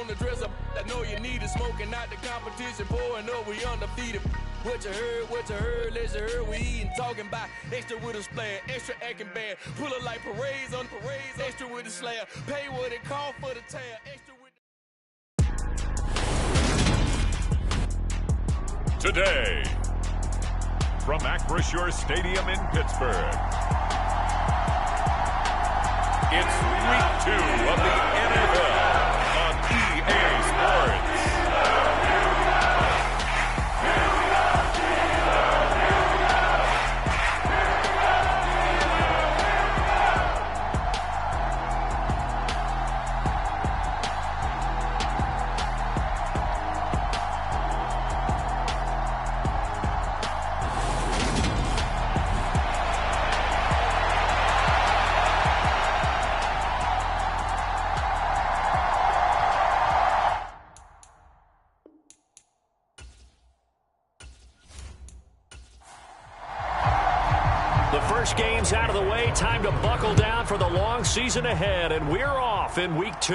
on the dresser. I know you need it, smoking out the competition, pouring up, we undefeated. What you heard, let's hear we eatin', talking about extra with a splash, extra acting bad, pull it like parades on parades, extra with the slab, pay what it cost for the tab, extra with the... Today, from Acrisure Stadium in Pittsburgh, it's week 2 of the NFL on EA Sports. The first game's out of the way. Time to buckle down for the long season ahead, and we're off in week 2.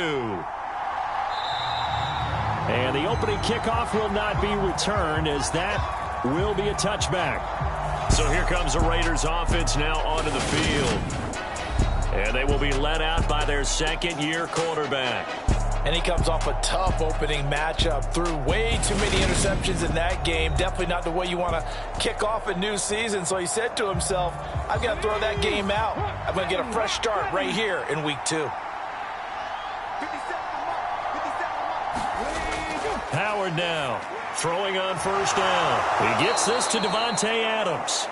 And the opening kickoff will not be returned, as that will be a touchback. So here comes the Raiders offense now onto the field. And they will be led out by their second-year quarterback. And he comes off a tough opening matchup. Threw way too many interceptions in that game. Definitely not the way you want to kick off a new season. So he said to himself, I've got to throw that game out. I'm going to get a fresh start right here in week 2. Howard now throwing on first down. He gets this to Devontae Adams.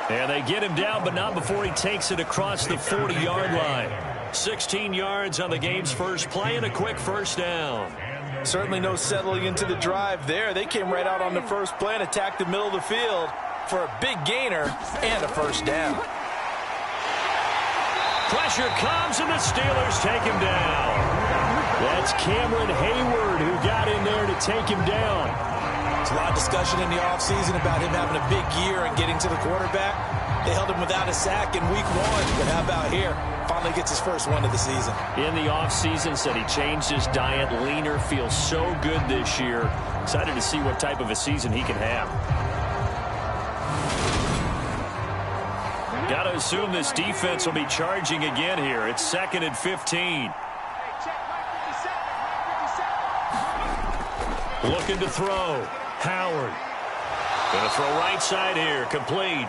And they get him down, but not before he takes it across the 40-yard line. 16 yards on the game's first play and a quick first down. Certainly no settling into the drive there. They came right out on the first play and attacked the middle of the field for a big gainer and a first down. Pressure comes, and the Steelers take him down. That's Cameron Hayward who got in there to take him down. There's a lot of discussion in the offseason about him having a big year and getting to the quarterback. They held him without a sack in week 1, but how about here? Finally gets his first one of the season. In the offseason, said he changed his diet, leaner, feels so good this year. Excited to see what type of a season he can have. Got to assume this defense will be charging again here. It's 2nd and 15. Looking to throw. Howard. Going to throw right side here. Complete.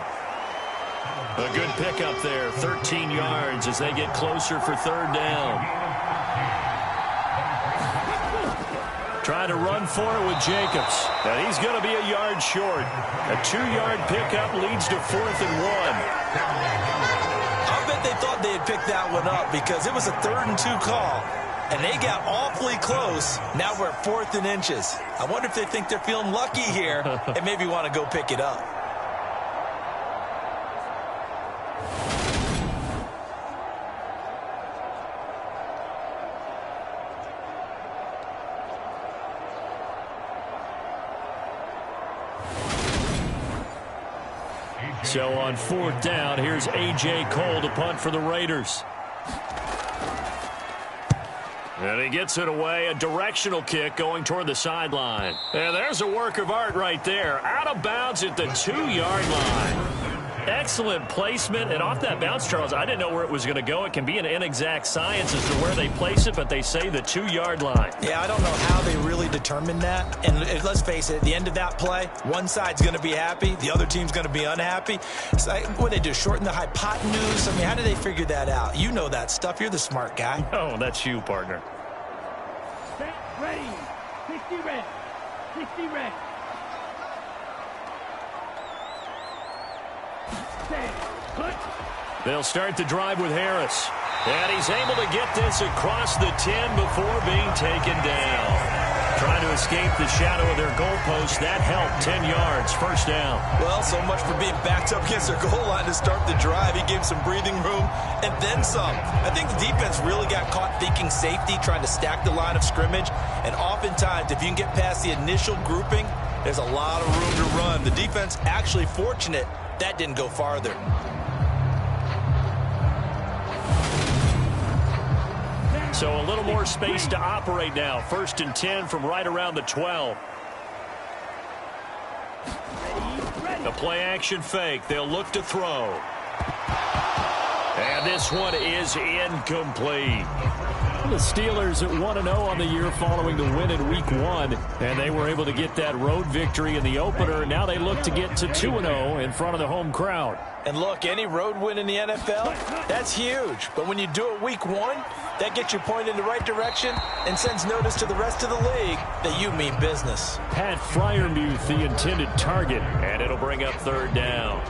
A good pickup there. 13 yards as they get closer for third down. Trying to run for it with Jacobs. And he's going to be a yard short. A 2-yard pickup leads to 4th and 1. I bet they thought they had picked that one up because it was a 3rd and 2 call. And they got awfully close. Now we're at 4th and inches. I wonder if they think they're feeling lucky here and maybe want to go pick it up. So on 4th down, here's A.J. Cole to punt for the Raiders. And he gets it away, a directional kick going toward the sideline. And there's a work of art right there. Out of bounds at the 2-yard line. Excellent placement. And off that bounce, Charles, I didn't know where it was going to go. It can be an inexact science as to where they place it, but they say the 2-yard line. Yeah, I don't know how they really determined that. And let's face it, at the end of that play, one side's going to be happy, the other team's going to be unhappy. It's like, what do they do, shorten the hypotenuse? I mean, how do they figure that out? You know that stuff. You're the smart guy. Oh, that's you, partner. Ready. 60 red. 60 red. They'll start the drive with Harris. And he's able to get this across the 10 before being taken down. Trying to escape the shadow of their goalpost. That helped. 10 yards. First down. Well, so much for being backed up against their goal line to start the drive. He gave some breathing room and then some. I think the defense really got caught thinking safety, trying to stack the line of scrimmage. And oftentimes, if you can get past the initial grouping, there's a lot of room to run. The defense actually fortunate that didn't go farther. So a little more space to operate now. 1st and 10 from right around the 12. The play action fake. They'll look to throw. And this one is incomplete. The Steelers at 1-0 on the year following the win in Week 1. And they were able to get that road victory in the opener. Now they look to get to 2-0 in front of the home crowd. And look, any road win in the NFL, that's huge. But when you do it Week 1, that gets you pointed in the right direction and sends notice to the rest of the league that you mean business. Pat Freiermuth, the intended target, and it'll bring up 3rd down.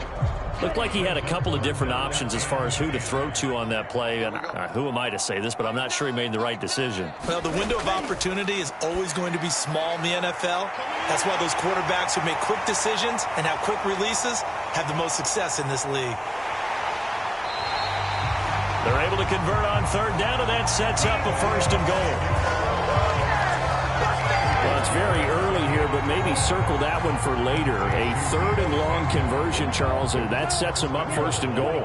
Looked like he had a couple of different options as far as who to throw to on that play. And who am I to say this, but I'm not sure he made the right decision. Well, the window of opportunity is always going to be small in the NFL. That's why those quarterbacks who make quick decisions and have quick releases have the most success in this league. They're able to convert on 3rd down, and that sets up a 1st and goal. Well, it's very early here, but maybe circle that one for later. A 3rd and long conversion, Charles, and that sets them up 1st and goal.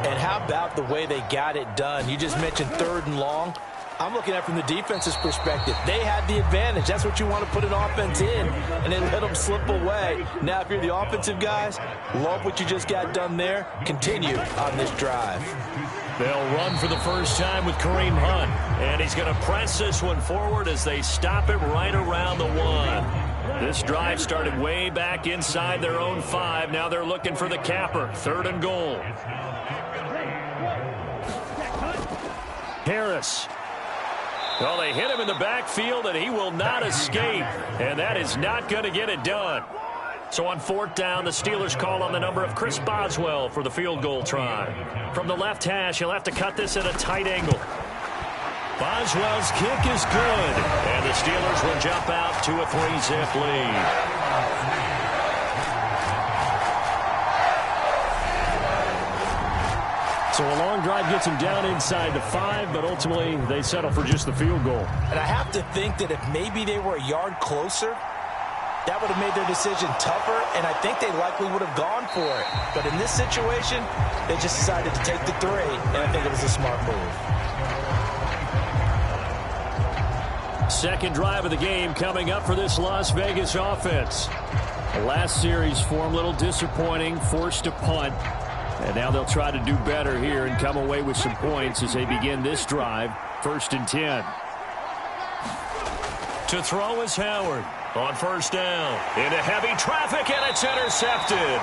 And how about the way they got it done? You just mentioned 3rd and long. I'm looking at it from the defense's perspective. They had the advantage. That's what you want to put an offense in, and then let them slip away. Now, if you're the offensive guys, love what you just got done there. Continue on this drive. They'll run for the first time with Kareem Hunt. And he's going to press this one forward as they stop it right around the 1. This drive started way back inside their own 5. Now they're looking for the capper. 3rd and goal. Harris. Well, they hit him in the backfield, and he will not escape. And that is not going to get it done. So on 4th down, the Steelers call on the number of Chris Boswell for the field goal try. From the left hash, he'll have to cut this at a tight angle. Boswell's kick is good. And the Steelers will jump out to a 3-zip lead. So a long drive gets them down inside the 5, but ultimately they settle for just the field goal. And I have to think that if maybe they were a yard closer, that would have made their decision tougher, and I think they likely would have gone for it. But in this situation, they just decided to take the 3, and I think it was a smart move. 2nd drive of the game coming up for this Las Vegas offense. The last series for them, a little disappointing, forced to punt. And now they'll try to do better here and come away with some points as they begin this drive. 1st and 10. To throw is Howard. On 1st down, into heavy traffic, and it's intercepted.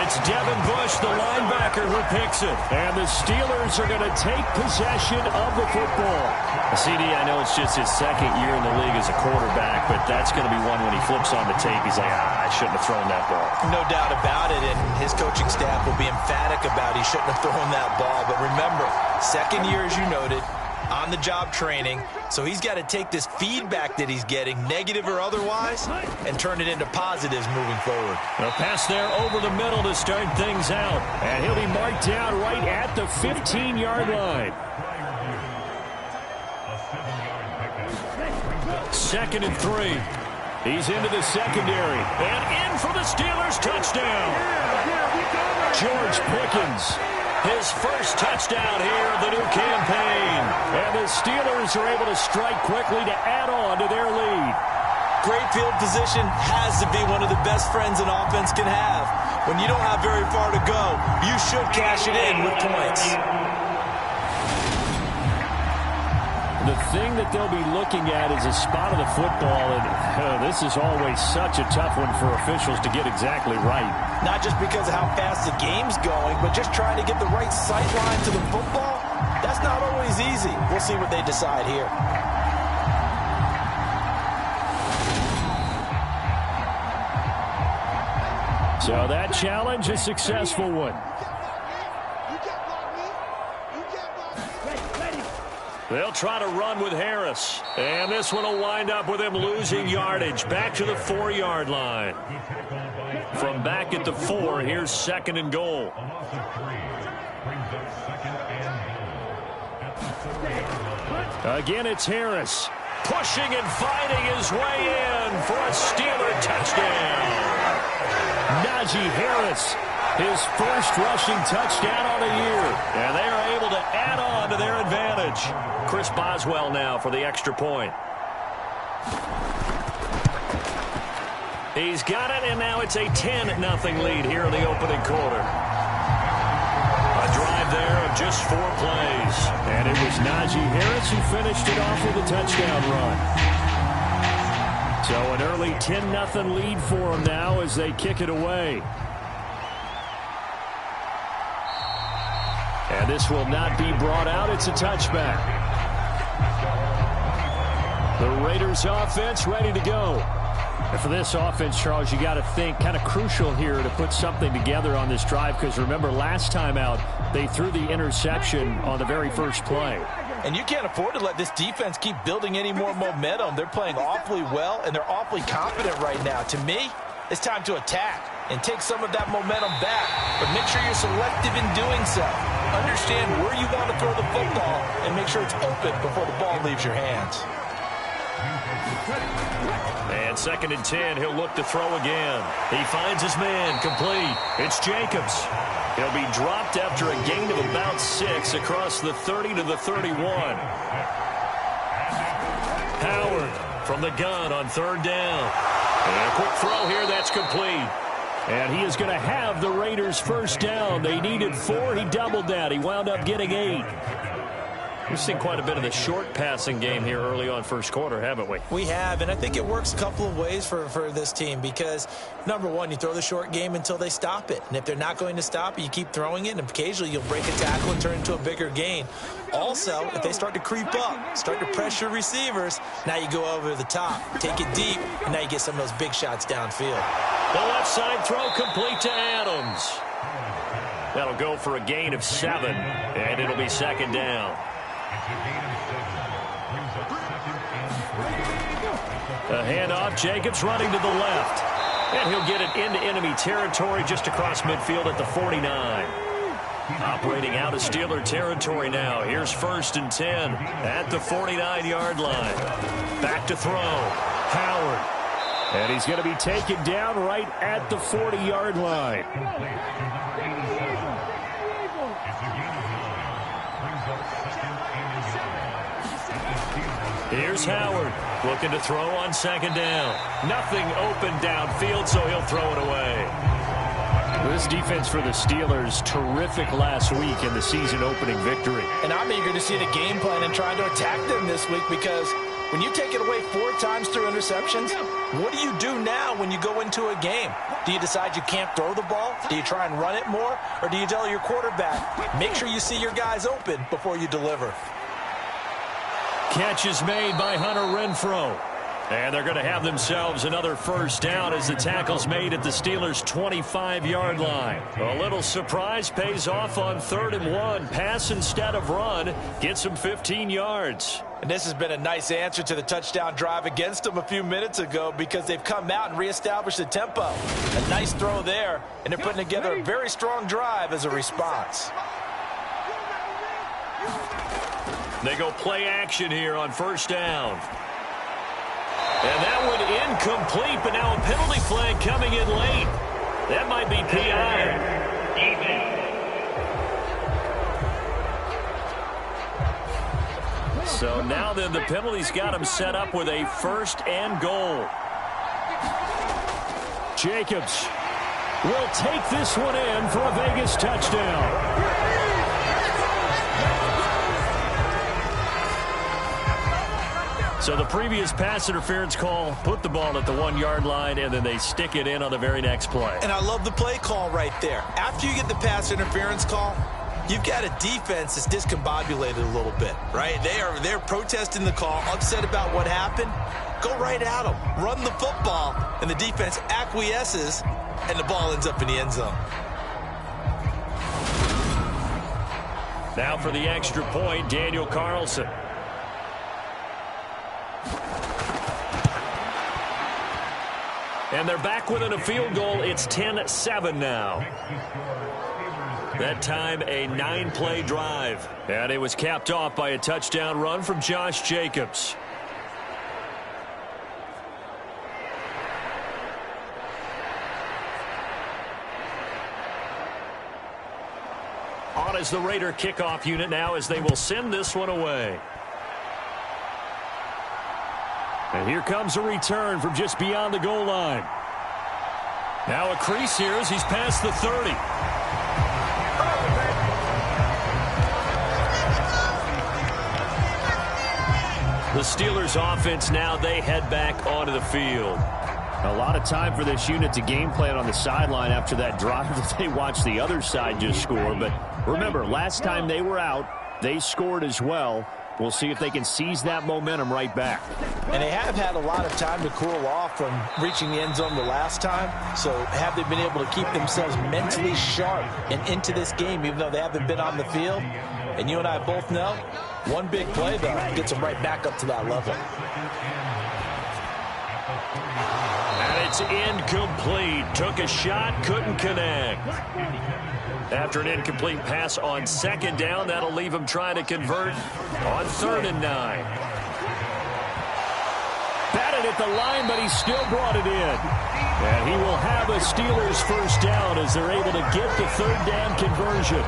It's Devin Bush, the linebacker, who picks it. And the Steelers are going to take possession of the football. CD, I know it's just his 2nd year in the league as a quarterback, but that's going to be one when he flips on the tape. He's like, I shouldn't have thrown that ball. No doubt about it, and his coaching staff will be emphatic about he shouldn't have thrown that ball. But remember, 2nd year, as you noted, on-the-job training, so he's got to take this feedback that he's getting, negative or otherwise, and turn it into positives moving forward. A pass there over the middle to start things out, and he'll be marked down right at the 15-yard line. 2nd and 3. He's into the secondary, and in for the Steelers touchdown. George Pickens. His first touchdown here of the new campaign. And the Steelers are able to strike quickly to add on to their lead. Great field position has to be one of the best friends an offense can have. When you don't have very far to go, you should cash it in with points. The thing that they'll be looking at is a spot of the football, and this is always such a tough one for officials to get exactly right. Not just because of how fast the game's going, but just trying to get the right sight line to the football. That's not always easy. We'll see what they decide here. So that challenge, a successful one. They'll try to run with Harris. And this one will wind up with him losing yardage. Back to the 4-yard line. From back at the 4, here's 2nd and goal. Again, it's Harris. Pushing and fighting his way in for a Steeler touchdown. Najee Harris, his first rushing touchdown on the year. And they are able to add on to their advantage. Chris Boswell now for the extra point. He's got it, and now it's a 10-0 lead here in the opening quarter. A drive there of just 4 plays. And it was Najee Harris who finished it off with a touchdown run. So an early 10-0 lead for them now as they kick it away. And this will not be brought out. It's a touchback. The Raiders offense ready to go. And for this offense, Charles, you got to think kind of crucial here to put something together on this drive, because remember last time out they threw the interception on the very first play. And you can't afford to let this defense keep building any more momentum. They're playing awfully well, and they're awfully confident right now. To me, it's time to attack and take some of that momentum back. But make sure you're selective in doing so. Understand where you want to throw the football and make sure it's open before the ball leaves your hands. And 2nd and 10, he'll look to throw again. He finds his man, complete. It's Jacobs. He'll be dropped after a gain of about 6 across the 30 to the 31. Howard from the gun on 3rd down. And a quick throw here, that's complete. And he is going to have the Raiders' first down. They needed 4. He doubled that. He wound up getting 8. We've seen quite a bit of the short passing game here early on first quarter, haven't we? We have, and I think it works a couple of ways for this team because, number one, you throw the short game until they stop it. And if they're not going to stop it, you keep throwing it, and occasionally you'll break a tackle and turn it into a bigger gain. Also, if they start to creep up, start to pressure receivers, now you go over the top, take it deep, and now you get some of those big shots downfield. The left side throw complete to Adams. That'll go for a gain of 7, and it'll be 2nd down. A handoff, Jacobs running to the left. And he'll get it into enemy territory just across midfield at the 49. Operating out of Steeler territory now. Here's 1st and 10 at the 49-yard line. Back to throw. Howard. And he's going to be taken down right at the 40-yard line. Here's Howard looking to throw on 2nd down. Nothing open downfield, so he'll throw it away. This defense for the Steelers, terrific last week in the season-opening victory. And I'm eager to see the game plan and trying to attack them this week because when you take it away 4 times through interceptions, what do you do now when you go into a game? Do you decide you can't throw the ball? Do you try and run it more? Or do you tell your quarterback, make sure you see your guys open before you deliver? Catch is made by Hunter Renfrow. And they're going to have themselves another first down as the tackle's made at the Steelers' 25-yard line. A little surprise pays off on 3rd and 1. Pass instead of run. Gets them 15 yards. And this has been a nice answer to the touchdown drive against them a few minutes ago because they've come out and reestablished the tempo. A nice throw there, and they're putting together a very strong drive as a response. They go play action here on 1st down. And that one incomplete, but now a penalty flag coming in late. That might be PI. So now then the penalty's got him set up with a 1st and goal. Jacobs will take this one in for a Vegas touchdown. So the previous pass interference call put the ball at the 1-yard line, and then they stick it in on the very next play. And I love the play call right there. After you get the pass interference call, you've got a defense that's discombobulated a little bit, right? They're protesting the call, upset about what happened. Go right at them. Run the football, and the defense acquiesces, and the ball ends up in the end zone. Now for the extra point, Daniel Carlson. And they're back within a field goal. It's 10-7 now. That time a 9-play drive. And it was capped off by a touchdown run from Josh Jacobs. out as the Raider kickoff unit now as they will send this one away. And here comes a return from just beyond the goal line. Now a crease here as he's past the 30. The Steelers offense now, they head back onto the field. A lot of time for this unit to game plan on the sideline after that drive that they watched the other side just score. But remember, last time they were out, they scored as well. We'll see if they can seize that momentum right back. And they have had a lot of time to cool off from reaching the end zone the last time. So have they been able to keep themselves mentally sharp and into this game even though they haven't been on the field? And you and I both know, one big play, though, gets them right back up to that level. And it's incomplete. Took a shot, couldn't connect. After an incomplete pass on second down, that'll leave him trying to convert on 3rd and 9. Batted at the line, but he still brought it in. And he will have a Steelers first down as they're able to get the 3rd down conversion.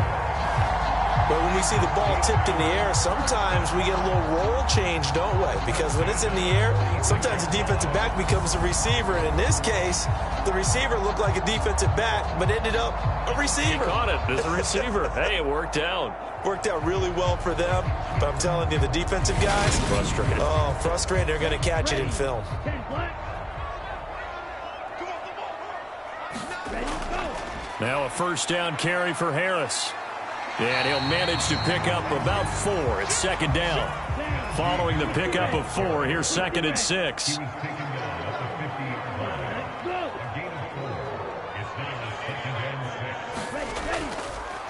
But when we see the ball tipped in the air, sometimes we get a little roll change, don't we? Because when it's in the air, sometimes the defensive back becomes a receiver. And in this case, the receiver looked like a defensive back, but ended up a receiver. He caught it as a receiver. Hey, it worked out. Worked out really well for them. But I'm telling you, the defensive guys, frustrated. Oh, frustrated. They're going to catch it in film. Now a first down carry for Harris. And he'll manage to pick up about 4. It's 2nd down. Following the pickup of 4, here's 2nd and 6.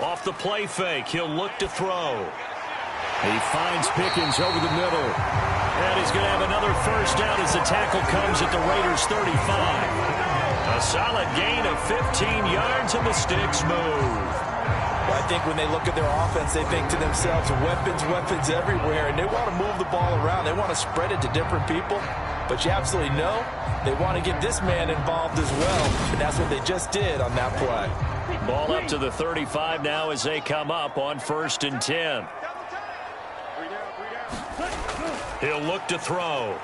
Off the play fake, he'll look to throw. He finds Pickens over the middle. And he's going to have another first down as the tackle comes at the Raiders' 35. A solid gain of 15 yards and the sticks move. Well, I think when they look at their offense, they think to themselves, weapons, weapons everywhere, and they want to move the ball around. They want to spread it to different people, but you absolutely know they want to get this man involved as well, and that's what they just did on that play. Ball up to the 35 now as they come up on 1st and 10. He'll look to throw.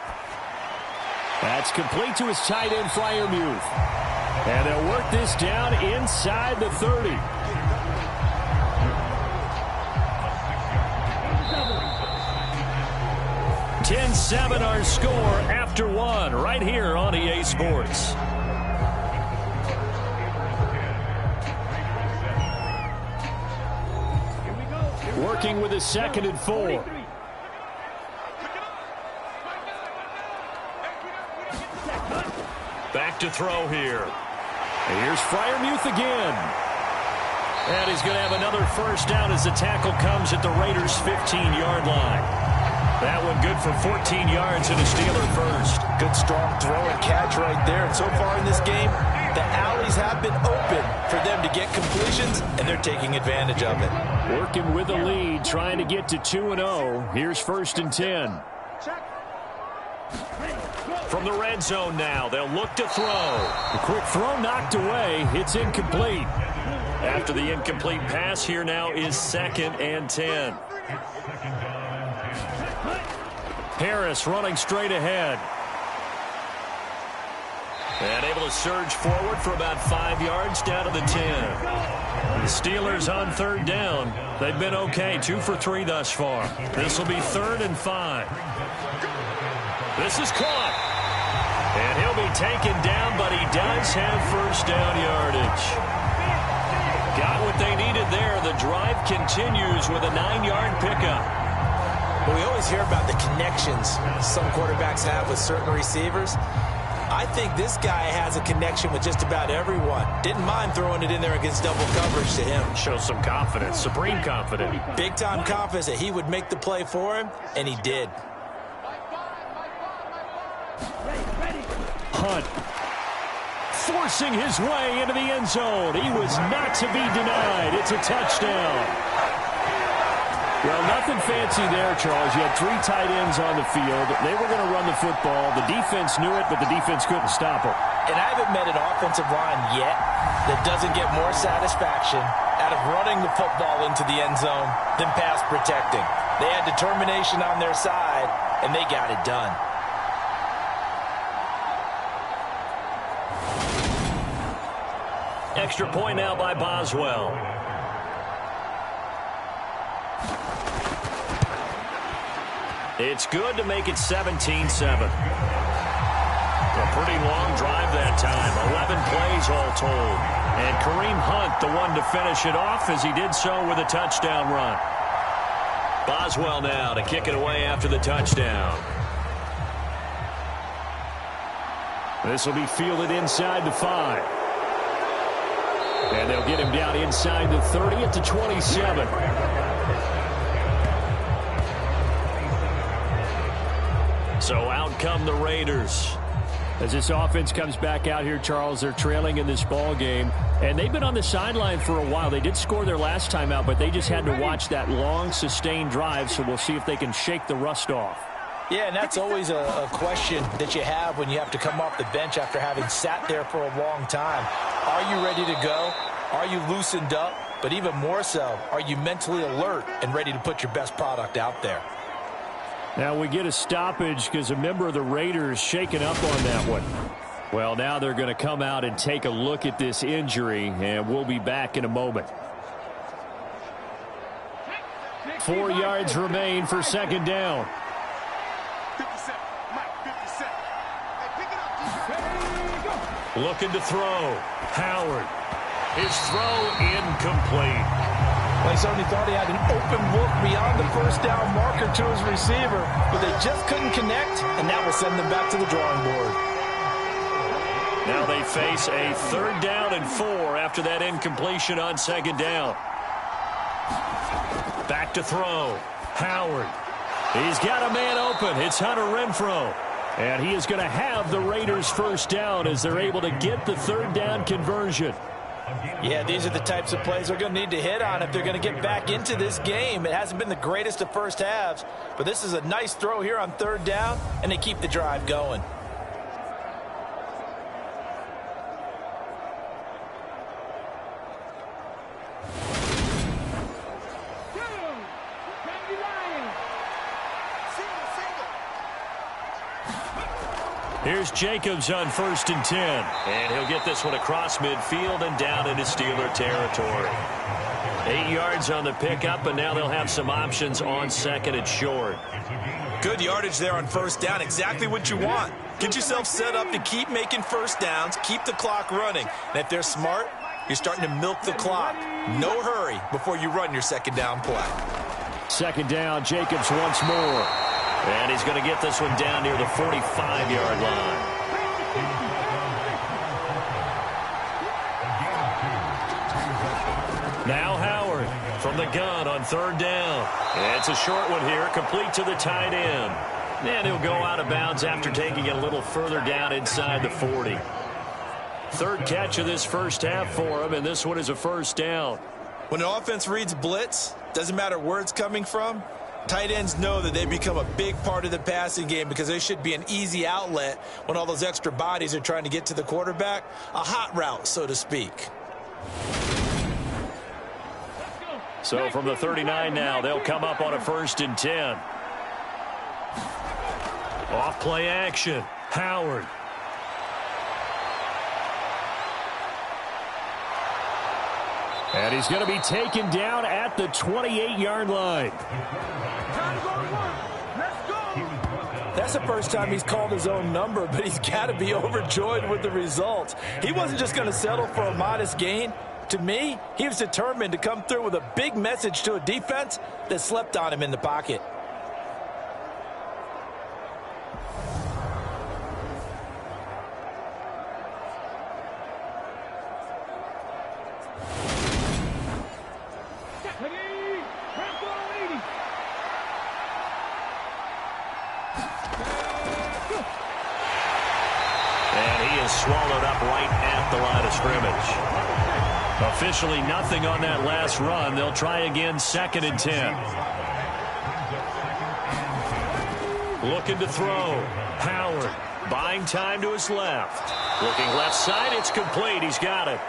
That's complete to his tight end, Freiermuth. And they'll work this down inside the 30. 10-7 our score after 1 right here on EA Sports. Working with a 2nd and 4. Back to throw here. And here's Freiermuth again. And he's going to have another first down as the tackle comes at the Raiders' 15-yard line. That one good for 14 yards and a Steeler first. Good strong throw and catch right there. And so far in this game, the alleys have been open for them to get completions, and they're taking advantage of it. Working with a lead, trying to get to 2-0. Here's 1st and 10. From the red zone now, they'll look to throw. A quick throw knocked away. It's incomplete. After the incomplete pass, here now is 2nd and 10. Harris running straight ahead. And able to surge forward for about 5 yards down to the 10. The Steelers on 3rd down. They've been okay, 2 for 3 thus far. This will be 3rd and 5. This is caught. And he'll be taken down, but he does have first down yardage. Got what they needed there. The drive continues with a 9-yard pickup. Well, we always hear about the connections some quarterbacks have with certain receivers. I think this guy has a connection with just about everyone. Didn't mind throwing it in there against double coverage to him. Shows some confidence, supreme confidence. Big-time confidence that he would make the play for him, and he did. Hunt forcing his way into the end zone. He was not to be denied. It's a touchdown. Well, nothing fancy there, Charles. You had 3 tight ends on the field. They were going to run the football. The defense knew it, but the defense couldn't stop them. And I haven't met an offensive line yet that doesn't get more satisfaction out of running the football into the end zone than pass protecting. They had determination on their side, and they got it done. Extra point now by Boswell. It's good to make it 17-7. A pretty long drive that time. 11 plays all told. And Kareem Hunt, the one to finish it off, as he did so with a touchdown run. Boswell now to kick it away after the touchdown. This will be fielded inside the 5. And they'll get him down inside the 30 at the 27. So out come the Raiders. As this offense comes back out here, Charles, they're trailing in this ball game. And they've been on the sideline for a while. They did score their last time out, but they just had to watch that long, sustained drive. So we'll see if they can shake the rust off. Yeah, and that's always a question that you have when you have to come off the bench after having sat there for a long time. Are you ready to go? Are you loosened up? But even more so, are you mentally alert and ready to put your best product out there? Now we get a stoppage because a member of the Raiders shaken up on that one. Well, now they're going to come out and take a look at this injury, and we'll be back in a moment. 4 yards remain for second down. Looking to throw. Howard. His throw incomplete. Well, he certainly thought he had an open look beyond the first down marker to his receiver, but they just couldn't connect, and that will send them back to the drawing board. Now they face a 3rd down and 4 after that incompletion on second down. Back to throw. Howard. He's got a man open. It's Hunter Renfrow. And he is going to have the Raiders' first down as they're able to get the 3rd down conversion. Yeah, these are the types of plays they're going to need to hit on if they're going to get back into this game. It hasn't been the greatest of first halves, but this is a nice throw here on 3rd down, and they keep the drive going. Here's Jacobs on 1st and 10. And he'll get this one across midfield and down into Steeler territory. 8 yards on the pickup, and now they'll have some options on 2nd and short. Good yardage there on 1st down. Exactly what you want. Get yourself set up to keep making first downs, keep the clock running. And if they're smart, you're starting to milk the clock. No hurry before you run your 2nd down play. 2nd down, Jacobs once more. And he's going to get this one down near the 45-yard line. Now Howard from the gun on 3rd down. It's a short one here, complete to the tight end. And he'll go out of bounds after taking it a little further down inside the 40. 3rd catch of this first half for him, and this one is a 1st down. When an offense reads blitz, doesn't matter where it's coming from, tight ends know that they become a big part of the passing game because they should be an easy outlet when all those extra bodies are trying to get to the quarterback. A hot route, so to speak. So from the 39 now, they'll come up on a 1st and 10. Off play action. Howard. And he's going to be taken down at the 28-yard line. That's the first time he's called his own number, but he's got to be overjoyed with the results. He wasn't just going to settle for a modest gain. To me, he was determined to come through with a big message to a defense that slept on him in the pocket. Swallowed up right at the line of scrimmage. Officially nothing on that last run. They'll try again, 2nd and 10. Looking to throw. Howard buying time to his left. Looking left side, it's complete. He's got it.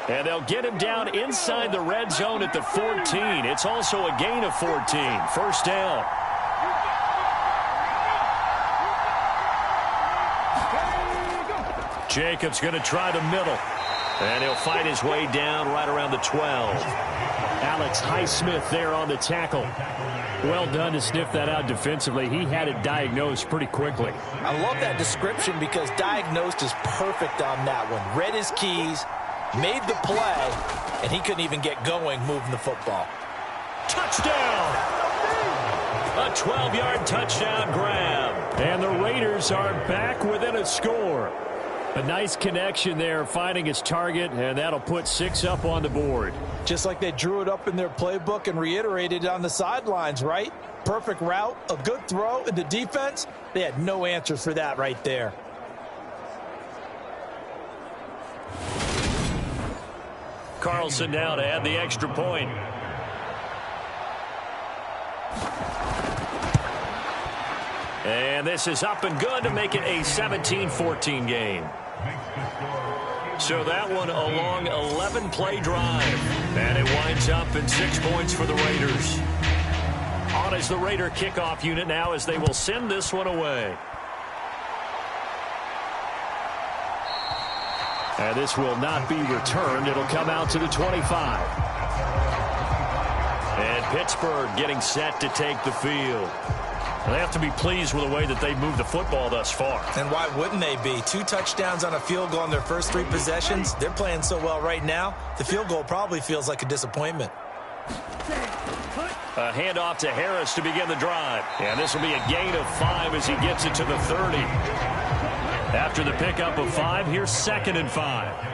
And they'll get him down inside the red zone at the 14. It's also a gain of 14. First down. Jacobs going to try the middle. And he'll fight his way down right around the 12. Alex Highsmith there on the tackle. Well done to sniff that out defensively. He had it diagnosed pretty quickly. I love that description because diagnosed is perfect on that one. Read his keys, made the play, and he couldn't even get going moving the football. Touchdown! A 12-yard touchdown grab. And the Raiders are back within a score. A nice connection there, finding his target, and that'll put 6 up on the board. Just like they drew it up in their playbook and reiterated on the sidelines, right? Perfect route, a good throw, and the defense, they had no answer for that right there. Carlson now to add the extra point. And this is up and good to make it a 17-14 game. So that one a long 11-play drive. And it winds up in 6 points for the Raiders. On is the Raider kickoff unit now as they will send this one away. And this will not be returned. It'll come out to the 25. And Pittsburgh getting set to take the field. They have to be pleased with the way that they've moved the football thus far. And why wouldn't they be? 2 touchdowns on a field goal in their first 3 possessions. They're playing so well right now, the field goal probably feels like a disappointment. A handoff to Harris to begin the drive. And this will be a gain of 5 as he gets it to the 30. After the pickup of 5, here's 2nd and 5.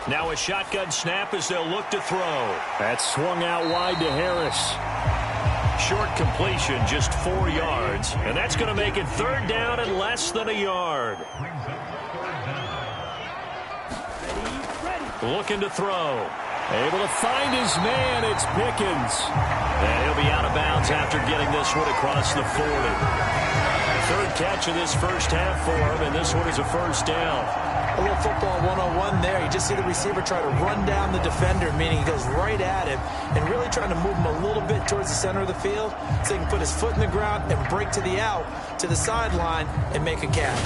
Now a shotgun snap as they'll look to throw. That's swung out wide to Harris. Short completion, just 4 yards. And that's going to make it 3rd down and less than a yard. Looking to throw. Able to find his man. It's Pickens. And he'll be out of bounds after getting this one across the 40. 3rd catch of this first half for him, and this one is a first down. A little football 101 there. You just see the receiver try to run down the defender, meaning he goes right at him and really trying to move him a little bit towards the center of the field so he can put his foot in the ground and break to the out, to the sideline, and make a catch.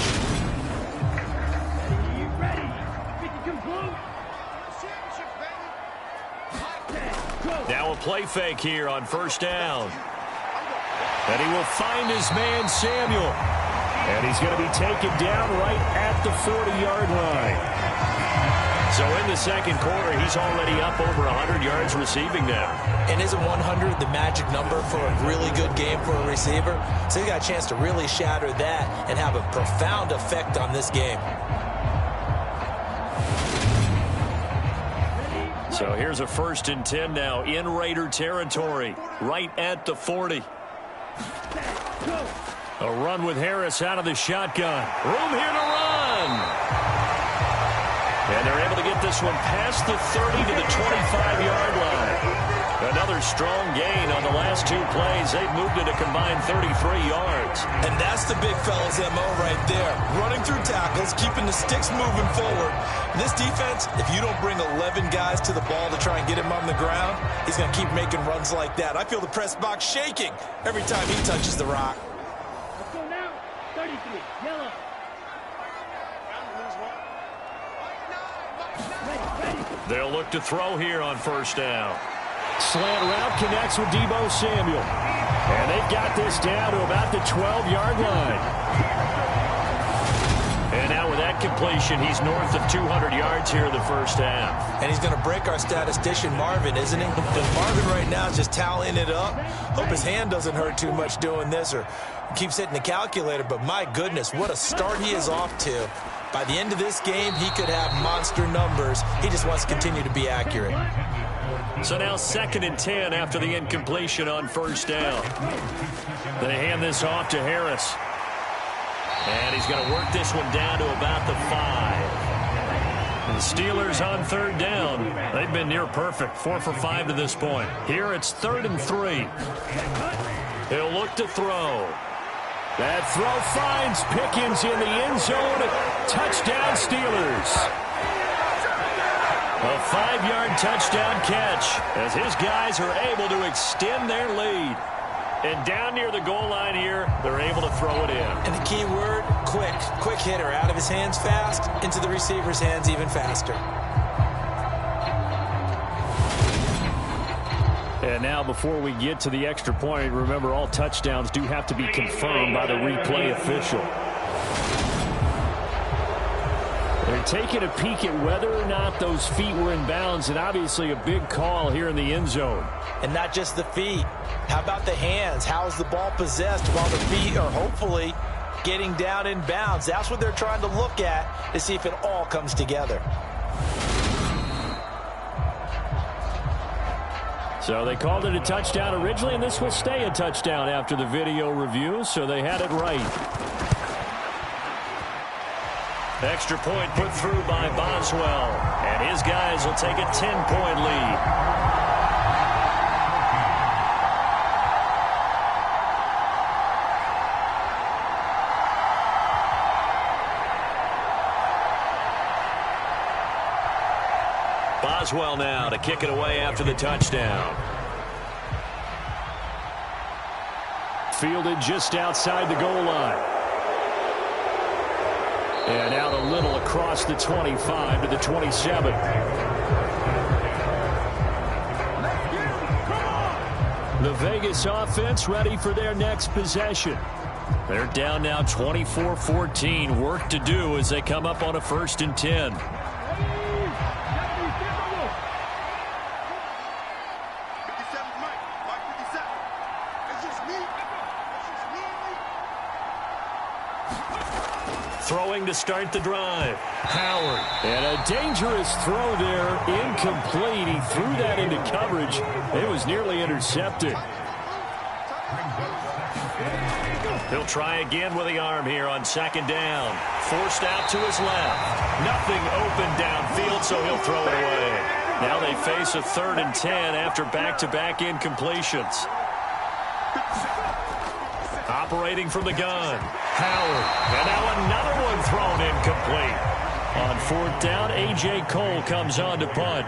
Now a play fake here on first down. And he will find his man, Samuel. And he's going to be taken down right at the 40-yard line. So in the second quarter, he's already up over 100 yards receiving now. And isn't 100 the magic number for a really good game for a receiver? So he got a chance to really shatter that and have a profound effect on this game. So here's a 1st and 10 now in Raider territory, right at the 40. A run with Harris out of the shotgun. Room here to run. And they're able to get this one past the 30 to the 25-yard line. Another strong gain on the last 2 plays. They've moved it a combined 33 yards. And that's the big fella's MO right there. Running through tackles, keeping the sticks moving forward. This defense, if you don't bring 11 guys to the ball to try and get him on the ground, he's going to keep making runs like that. I feel the press box shaking every time he touches the rock. Let's go now. 33, yellow. They'll look to throw here on first down. Slant route connects with Deebo Samuel. And they've got this down to about the 12-yard line. And now with that completion, he's north of 200 yards here in the first half. And he's going to break our statistician, Marvin, isn't he? Marvin right now is just tallying it up. Hope his hand doesn't hurt too much doing this or keeps hitting the calculator. But my goodness, what a start he is off to. By the end of this game, he could have monster numbers. He just wants to continue to be accurate. So now 2nd and 10 after the incompletion on first down. They hand this off to Harris. And he's going to work this one down to about the 5. The Steelers on 3rd down. They've been near perfect, 4 for 5 to this point. Here it's 3rd and 3. He'll look to throw. That throw finds Pickens in the end zone. Touchdown Steelers. A 5-yard touchdown catch as his guys are able to extend their lead. And down near the goal line here, they're able to throw it in. And the key word, quick. Quick hitter. Out of his hands fast, into the receiver's hands even faster. And now before we get to the extra point, remember all touchdowns do have to be confirmed by the replay official. They're taking a peek at whether or not those feet were in bounds, and obviously a big call here in the end zone. And not just the feet. How about the hands? How's the ball possessed while the feet are hopefully getting down in bounds? That's what they're trying to look at to see if it all comes together. So they called it a touchdown originally, and this will stay a touchdown after the video review, so they had it right. Extra point put through by Boswell, and his guys will take a 10-point lead. Boswell now to kick it away after the touchdown. Fielded just outside the goal line. And out a little across the 25 to the 27. The Vegas offense ready for their next possession. They're down now 24-14. Work to do as they come up on a 1st and 10. Throwing to start the drive. Howard. And a dangerous throw there. Incomplete. He threw that into coverage. It was nearly intercepted. He'll try again with the arm here on 2nd down. Forced out to his left. Nothing open downfield, so he'll throw it away. Now they face a 3rd and 10 after back-to-back incompletions. Operating from the gun. Howard. And now another one thrown incomplete. On 4th down, A.J. Cole comes on to punt.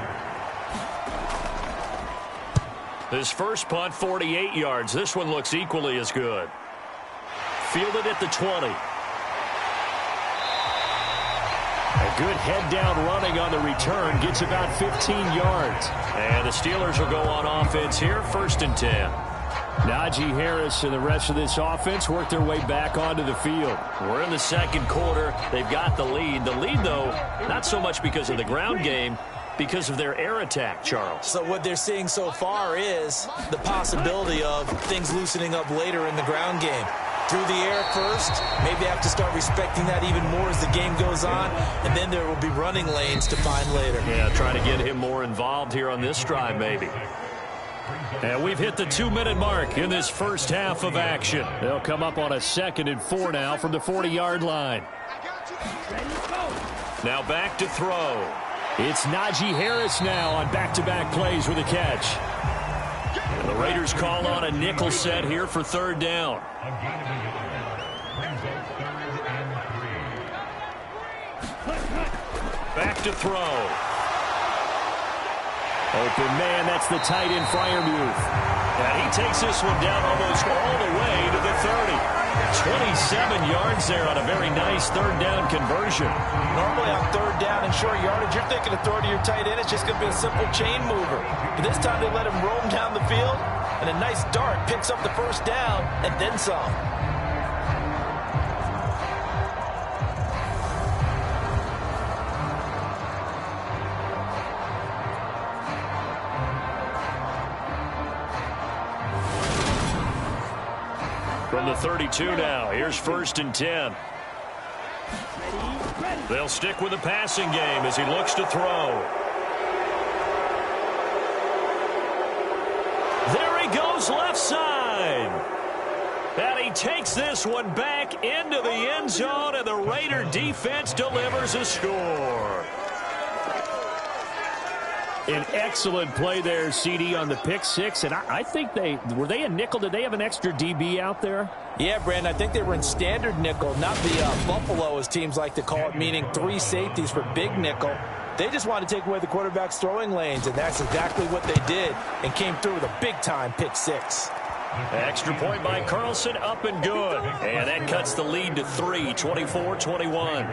His first punt, 48 yards. This one looks equally as good. Fielded at the 20. A good head-down running on the return. Gets about 15 yards. And the Steelers will go on offense here, 1st and 10. Najee Harris and the rest of this offense work their way back onto the field. We're in the 2nd quarter. They've got the lead. The lead, though, not so much because of the ground game, because of their air attack, Charles. So what they're seeing so far is the possibility of things loosening up later in the ground game. Through the air first, maybe have to start respecting that even more as the game goes on, and then there will be running lanes to find later. Yeah, trying to get him more involved here on this drive, maybe. And we've hit the 2-minute mark in this first half of action. They'll come up on a 2nd and 4 now from the 40-yard line. Now back to throw. It's Najee Harris now on back-to-back plays with a catch. And the Raiders call on a nickel set here for 3rd down. Back to throw. Open man, that's the tight end, Freiermuth. And he takes this one down almost all the way to the 30. 27 yards there on a very nice 3rd down conversion. Normally on 3rd down and short yardage, you're thinking of throw to your tight end. It's just going to be a simple chain mover. But this time they let him roam down the field, and a nice dart picks up the 1st down and then some. From the 32 now, here's 1st and 10. They'll stick with the passing game as he looks to throw. goes left side. And he takes this one back into the end zone, and the Raider defense delivers a score. An excellent play there, CD, on the pick six. And I think were they a nickel? Did they have an extra DB out there? Yeah, Brandon, I think they were in standard nickel, not the Buffalo, as teams like to call it, meaning 3 safeties for big nickel. They just wanted to take away the quarterback's throwing lanes, and that's exactly what they did, and came through with a big-time pick six. Extra point by Carlson, up and good. And that cuts the lead to 3, 24-21.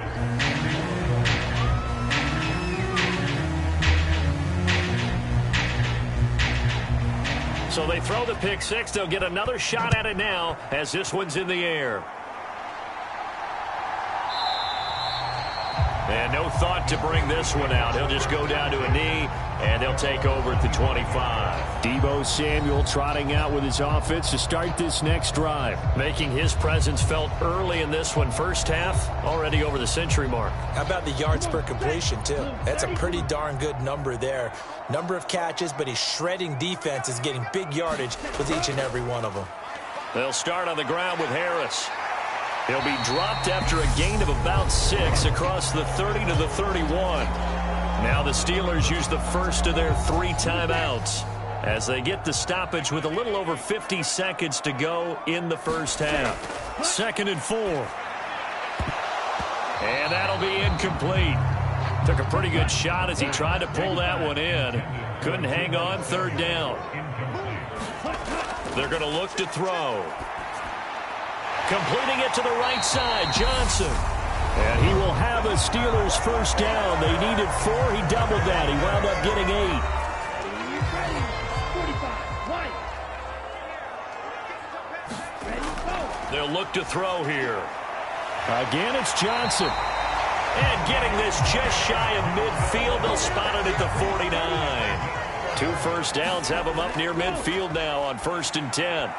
So they throw the pick six. They'll get another shot at it now as this one's in the air. And no thought to bring this one out. He'll just go down to a knee, and they'll take over at the 25. Deebo Samuel trotting out with his offense to start this next drive, making his presence felt early in this one. First half, already over the century mark. How about the yards per completion, too? That's a pretty darn good number there. Number of catches, but he's shredding defense, is getting big yardage with each and every one of them. They'll start on the ground with Harris. He'll be dropped after a gain of about 6 across the 30 to the 31. Now the Steelers use the first of their 3 timeouts as they get the stoppage with a little over 50 seconds to go in the first half. 2nd and 4. And that'll be incomplete. Took a pretty good shot as he tried to pull that one in. Couldn't hang on. 3rd down. They're going to look to throw. Completing it to the right side, Johnson. And he will have a Steelers first down. They needed 4. He doubled that. He wound up getting 8. They'll look to throw here. Again, it's Johnson. And getting this just shy of midfield. They'll spot it at the 49. 2 first downs have them up near midfield now on 1st and 10.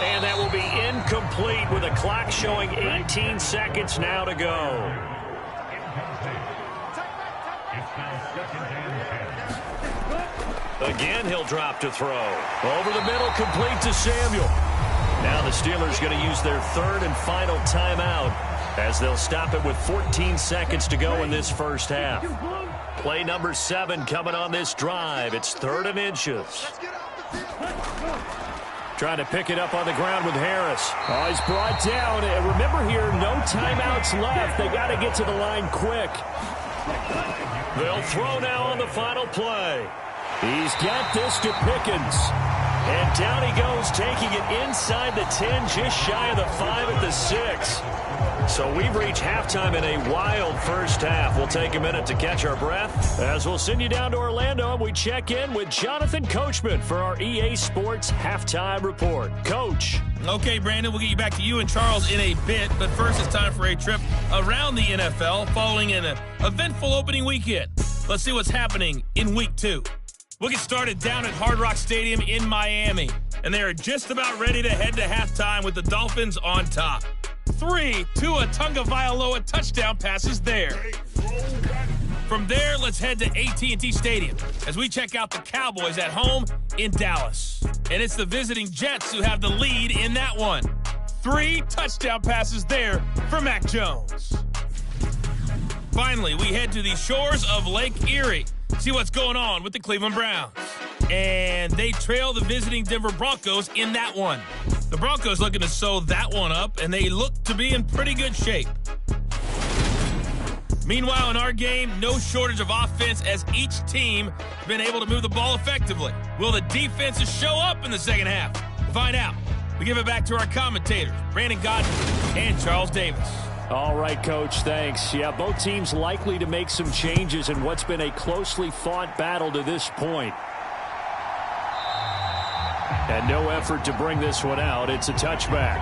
And that will be incomplete with a clock showing 18 seconds now to go. Again, he'll drop to throw. Over the middle, complete to Samuel. Now the Steelers going to use their 3rd and final timeout as they'll stop it with 14 seconds to go in this first half. Play number 7 coming on this drive. It's 3rd and inches. Trying to pick it up on the ground with Harris. Oh, he's brought down. And remember here, no timeouts left. They got to get to the line quick. They'll throw now on the final play. He's got this to Pickens. And down he goes, taking it inside the 10, just shy of the 5 at the 6. So we've reached halftime in a wild first half. We'll take a minute to catch our breath as we'll send you down to Orlando and we check in with Jonathan Coachman for our EA Sports Halftime Report. Coach. Okay, Brandon, we'll get you back to you and Charles in a bit, but first it's time for a trip around the NFL following an eventful opening weekend. Let's see what's happening in Week 2. We'll get started down at Hard Rock Stadium in Miami, and they are just about ready to head to halftime with the Dolphins on top. 3 Tua Tagovailoa touchdown passes there. From there, let's head to AT&T Stadium as we check out the Cowboys at home in Dallas. And it's the visiting Jets who have the lead in that one. 3 touchdown passes there for Mac Jones. Finally, we head to the shores of Lake Erie. See what's going on with the Cleveland Browns. And they trail the visiting Denver Broncos in that one. The Broncos looking to sew that one up, and they look to be in pretty good shape. Meanwhile, in our game, no shortage of offense as each team has been able to move the ball effectively. Will the defenses show up in the second half? To find out, we give it back to our commentators, Brandon Godden and Charles Davis. All right, Coach, thanks. Yeah, both teams likely to make some changes in what's been a closely fought battle to this point. And no effort to bring this one out. It's a touchback.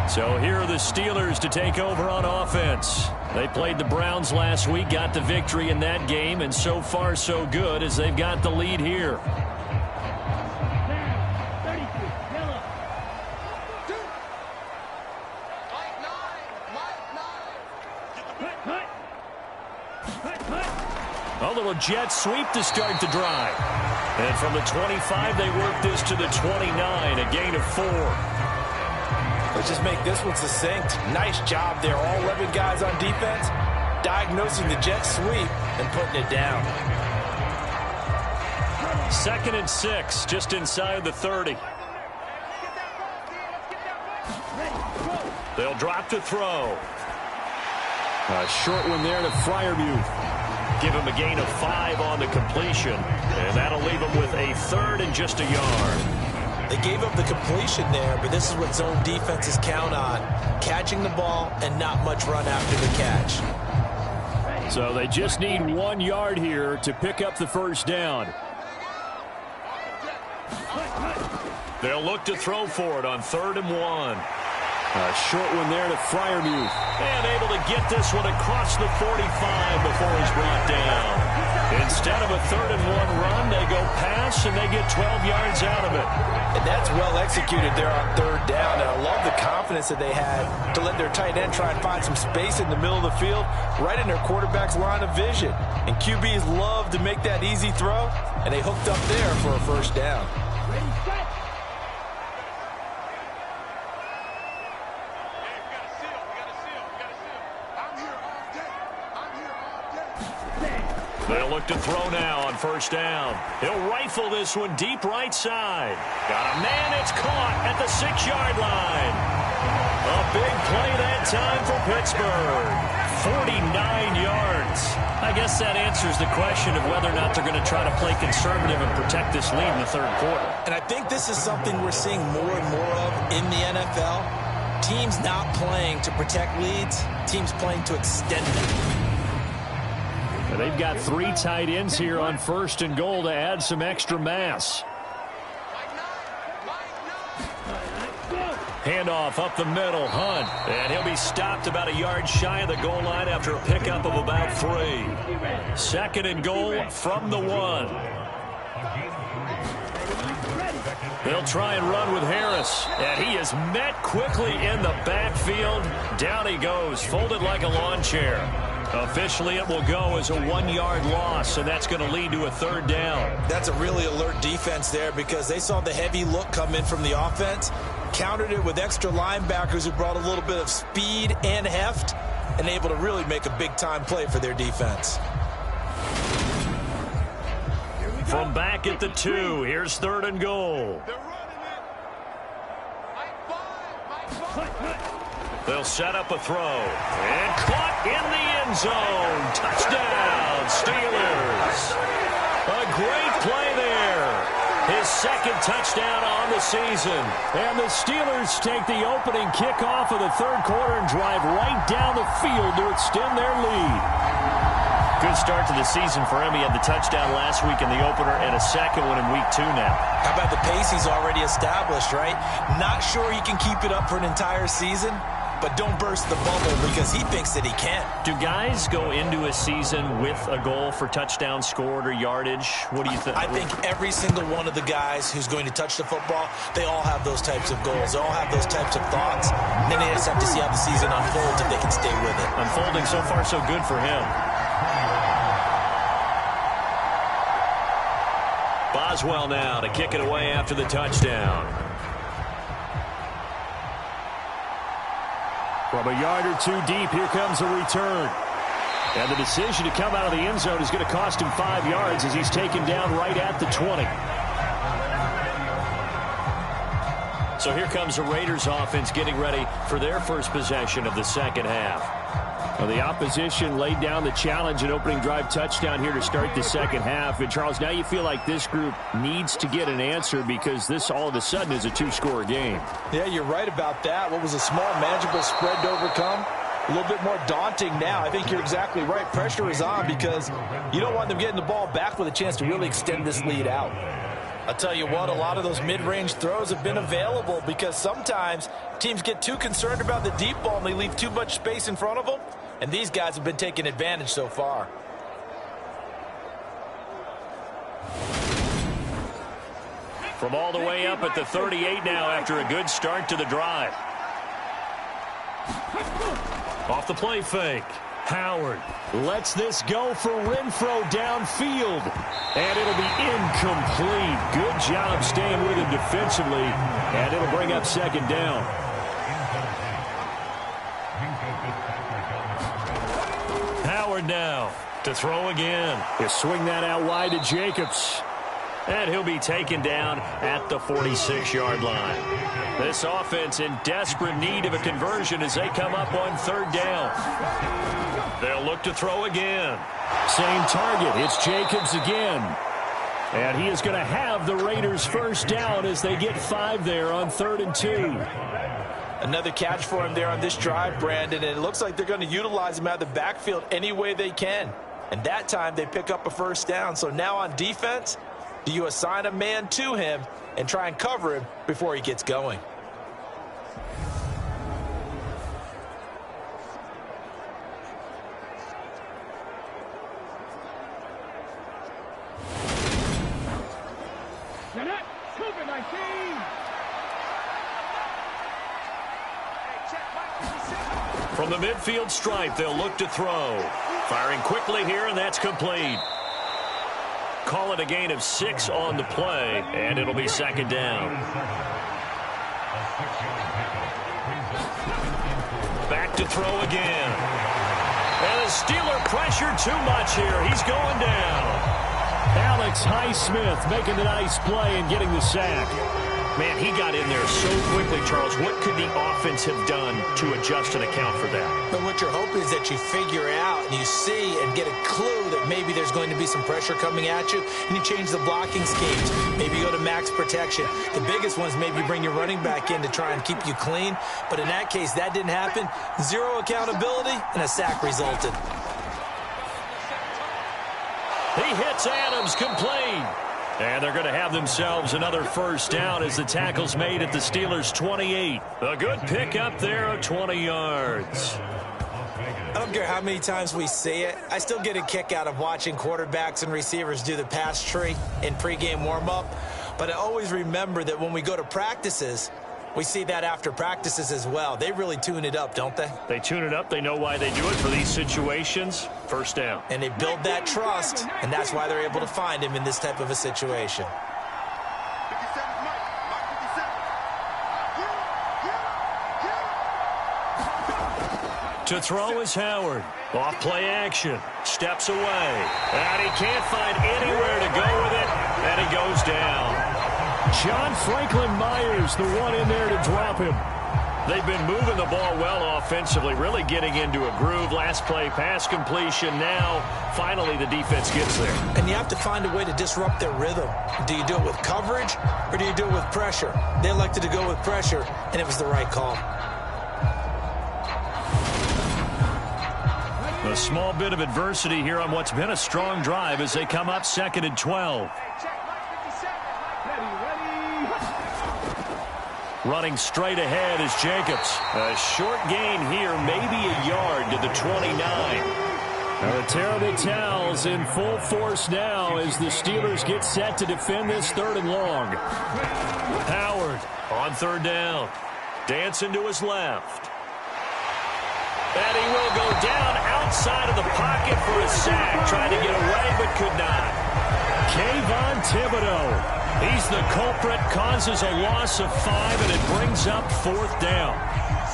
So here are the Steelers to take over on offense. They played the Browns last week, got the victory in that game, and so far so good as they've got the lead here. A little jet sweep to start the drive. And from the 25, they work this to the 29, a gain of 4. Let's just make this one succinct. Nice job there. All 11 guys on defense diagnosing the jet sweep and putting it down. 2nd and 6, just inside the 30. They'll drop to throw. A short one there to Fryermuth. Give him a gain of 5 on the completion, and that'll leave him with a 3rd and just a yard. They gave up the completion there, but this is what zone defenses count on. Catching the ball and not much run after the catch. So they just need 1 yard here to pick up the first down. They'll look to throw for it on 3rd and 1. A short one there to Fryermuth. And able to get this one across the 45 before he's brought down. Instead of a 3rd and 1 run, they go pass, and they get 12 yards out of it. And that's well executed there on 3rd down. And I love the confidence that they had to let their tight end try and find some space in the middle of the field, right in their quarterback's line of vision. And QBs love to make that easy throw, and they hooked up there for a first down. Ready, set. They'll look to throw now on 1st down. He'll rifle this one deep right side. Got a man, it's caught at the 6-yard line. A big play that time for Pittsburgh. 49 yards. I guess that answers the question of whether or not they're going to try to play conservative and protect this lead in the 3rd quarter. And I think this is something we're seeing more and more of in the NFL. Teams not playing to protect leads, teams playing to extend them. They've got 3 tight ends here on 1st and goal to add some extra mass. Handoff up the middle, Hunt. And he'll be stopped about a yard shy of the goal line after a pickup of about 3. 2nd and goal from the 1. They'll try and run with Harris. And he is met quickly in the backfield. Down he goes, folded like a lawn chair. Officially, it will go as a 1-yard loss, and that's going to lead to a 3rd down. That's a really alert defense there because they saw the heavy look come in from the offense, countered it with extra linebackers who brought a little bit of speed and heft, and able to really make a big-time play for their defense. From back at the 2, here's 3rd and goal. They'll set up a throw. And caught in the end zone. Touchdown, Steelers. A great play there. His 2nd touchdown on the season. And the Steelers take the opening kickoff of the 3rd quarter and drive right down the field to extend their lead. Good start to the season for him. He had the touchdown last week in the opener and a 2nd one in week 2 now. How about the pace he's already established, right? Not sure he can keep it up for an entire season, but don't burst the bubble because he thinks that he can. Do guys go into a season with a goal for touchdown scored or yardage? What do you think? I think every single one of the guys who's going to touch the football, they all have those types of goals. They all have those types of thoughts. And then they just have to see how the season unfolds if they can stay with it. Unfolding so far so good for him. Boswell now to kick it away after the touchdown. From a yard or 2 deep, here comes a return. And the decision to come out of the end zone is going to cost him 5 yards as he's taken down right at the 20. So here comes the Raiders offense getting ready for their first possession of the 2nd half. Well, the opposition laid down the challenge and opening drive touchdown here to start the 2nd half. And, Charles, now you feel like this group needs to get an answer because this all of a sudden is a 2-score game. Yeah, you're right about that. What was a small, manageable spread to overcome? A little bit more daunting now. I think you're exactly right. Pressure is on because you don't want them getting the ball back with a chance to really extend this lead out. I'll tell you what, a lot of those mid-range throws have been available because sometimes teams get too concerned about the deep ball and they leave too much space in front of them. And these guys have been taking advantage so far. From all the way up at the 38 now after a good start to the drive. Off the play fake. Howard Lets this go for Renfro downfield. And it'll be incomplete. Good job staying with him defensively. And it'll bring up second down. Howard now to throw again. He'll swing that out wide to Jacobs. And he'll be taken down at the 46-yard line. This offense in desperate need of a conversion as they come up on third down. They'll look to throw again. Same target. It's Jacobs again. And he is going to have the Raiders first down as they get 5 there on 3rd and 2. Another catch for him there on this drive, Brandon, and it looks like they're going to utilize him out of the backfield any way they can. And that time they pick up a first down. So now on defense, do you assign a man to him and try and cover him before he gets going? From the midfield stripe, they'll look to throw. Firing quickly here, and that's complete. Call it a gain of 6 on the play, and it'll be second down. Back to throw again. And the Steeler pressure too much here. He's going down. Alex Highsmith making the nice play and getting the sack. Man, he got in there so quickly, Charles. What could the offense have done to adjust and account for that? But what you're hoping is that you figure out and you see and get a clue that maybe there's going to be some pressure coming at you, and you change the blocking schemes. Maybe you go to max protection. The biggest one is maybe bring your running back in to try and keep you clean. But in that case, that didn't happen. 0 accountability, and a sack resulted. He hits Adams, complete. And they're going to have themselves another first down as the tackle's made at the Steelers' 28. A good pickup there of 20 yards. I don't care how many times we see it. I still get a kick out of watching quarterbacks and receivers do the pass tree in pregame warm-up. But I always remember that when we go to practices, we see that after practices as well. They really tune it up, don't they? They tune it up. They know why they do it for these situations. First down. And they build that trust, and that's why they're able to find him in this type of a situation. To throw is Howard. Off play action. Steps away. And he can't find anywhere to go with it. And he goes down. John Franklin Myers, the one in there to drop him. They've been moving the ball well offensively, really getting into a groove. Last play, pass completion. Now, finally, the defense gets there. And you have to find a way to disrupt their rhythm. Do you do it with coverage, or do you do it with pressure? They elected to go with pressure, and it was the right call. A small bit of adversity here on what's been a strong drive as they come up 2nd and 12. Running straight ahead is Jacobs. A short gain here, maybe a yard to the 29. Now the terrible towels in full force now as the Steelers get set to defend this 3rd and long. Howard on 3rd down. Dancing to his left. And he will go down outside of the pocket for a sack. Tried to get away but could not. Kayvon Thibodeau. He's the culprit, causes a loss of 5, and it brings up 4th down.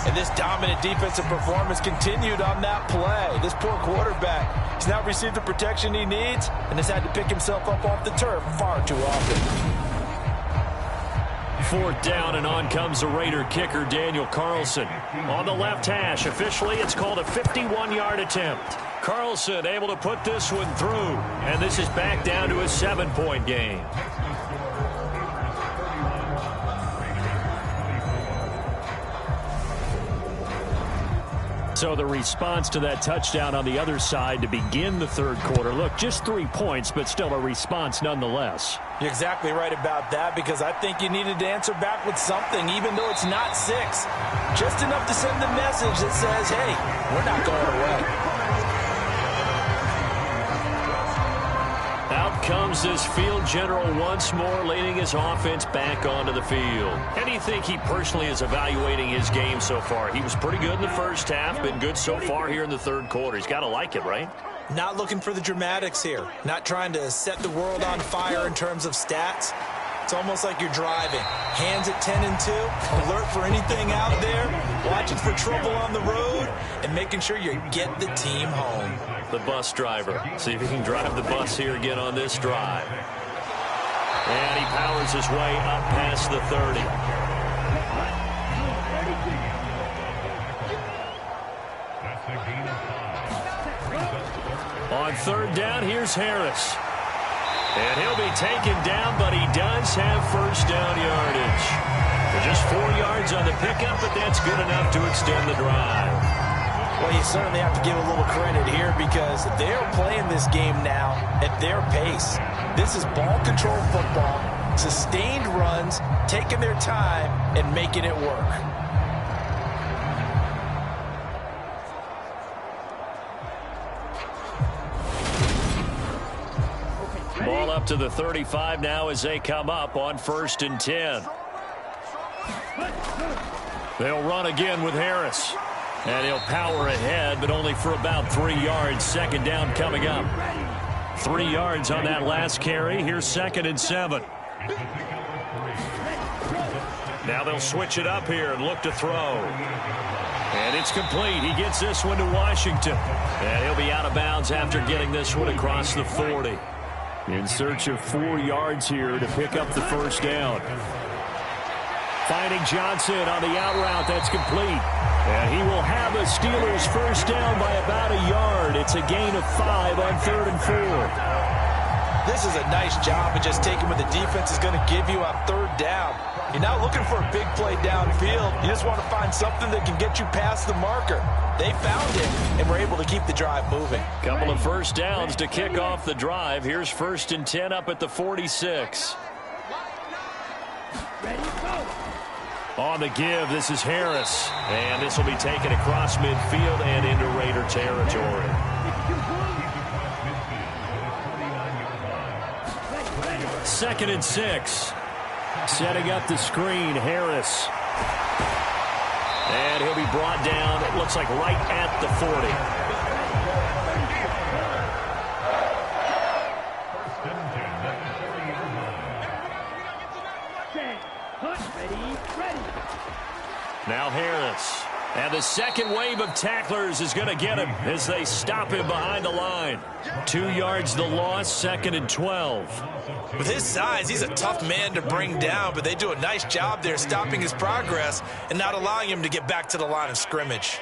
And this dominant defensive performance continued on that play. This poor quarterback has not received the protection he needs and has had to pick himself up off the turf far too often. 4th down, and on comes the Raider kicker, Daniel Carlson. On the left hash, officially it's called a 51-yard attempt. Carlson able to put this one through, and this is back down to a 7-point game. So the response to that touchdown on the other side to begin the 3rd quarter. Look, just 3 points, but still a response nonetheless. You're exactly right about that, because I think you needed to answer back with something, even though it's not 6. Just enough to send the message that says, hey, we're not going away. Out comes this field general once more, leading his offense back onto the field. How do you think he personally is evaluating his game so far? He was pretty good in the first half, been good so far here in the 3rd quarter. He's got to like it, right? Not looking for the dramatics here. Not trying to set the world on fire in terms of stats. It's almost like you're driving. Hands at 10 and 2, alert for anything out there, watching for trouble on the road, and making sure you get the team home. The bus driver. See if he can drive the bus here again on this drive. And he powers his way up past the 30. On third down, here's Harris. And he'll be taken down, but he does have first down yardage. Just 4 yards on the pickup, but that's good enough to extend the drive. Well, you certainly have to give a little credit here because they're playing this game now at their pace. This is ball control football, sustained runs, taking their time and making it work. Ball up to the 35 now as they come up on 1st and 10. They'll run again with Harris. And he'll power ahead, but only for about 3 yards. Second down coming up. 3 yards on that last carry. Here's 2nd and 7. Now they'll switch it up here and look to throw. And it's complete. He gets this one to Washington. And he'll be out of bounds after getting this one across the 40. In search of 4 yards here to pick up the first down. Finding Johnson on the out route. That's complete. And he will have a Steelers first down by about a yard. It's a gain of 5 on 3rd and 4. This is a nice job of just taking what the defense is going to give you on 3rd down. You're not looking for a big play downfield. You just want to find something that can get you past the marker. They found it and were able to keep the drive moving. Couple of first downs to kick off the drive. Here's 1st and 10 up at the 46. On the give, this is Harris. And this will be taken across midfield and into Raider territory. 2nd and 6. Setting up the screen, Harris. And he'll be brought down, it looks like right at the 40. Now Harris. And the second wave of tacklers is going to get him as they stop him behind the line. 2 yards the loss, 2nd and 12. With his size, he's a tough man to bring down, but they do a nice job there stopping his progress and not allowing him to get back to the line of scrimmage.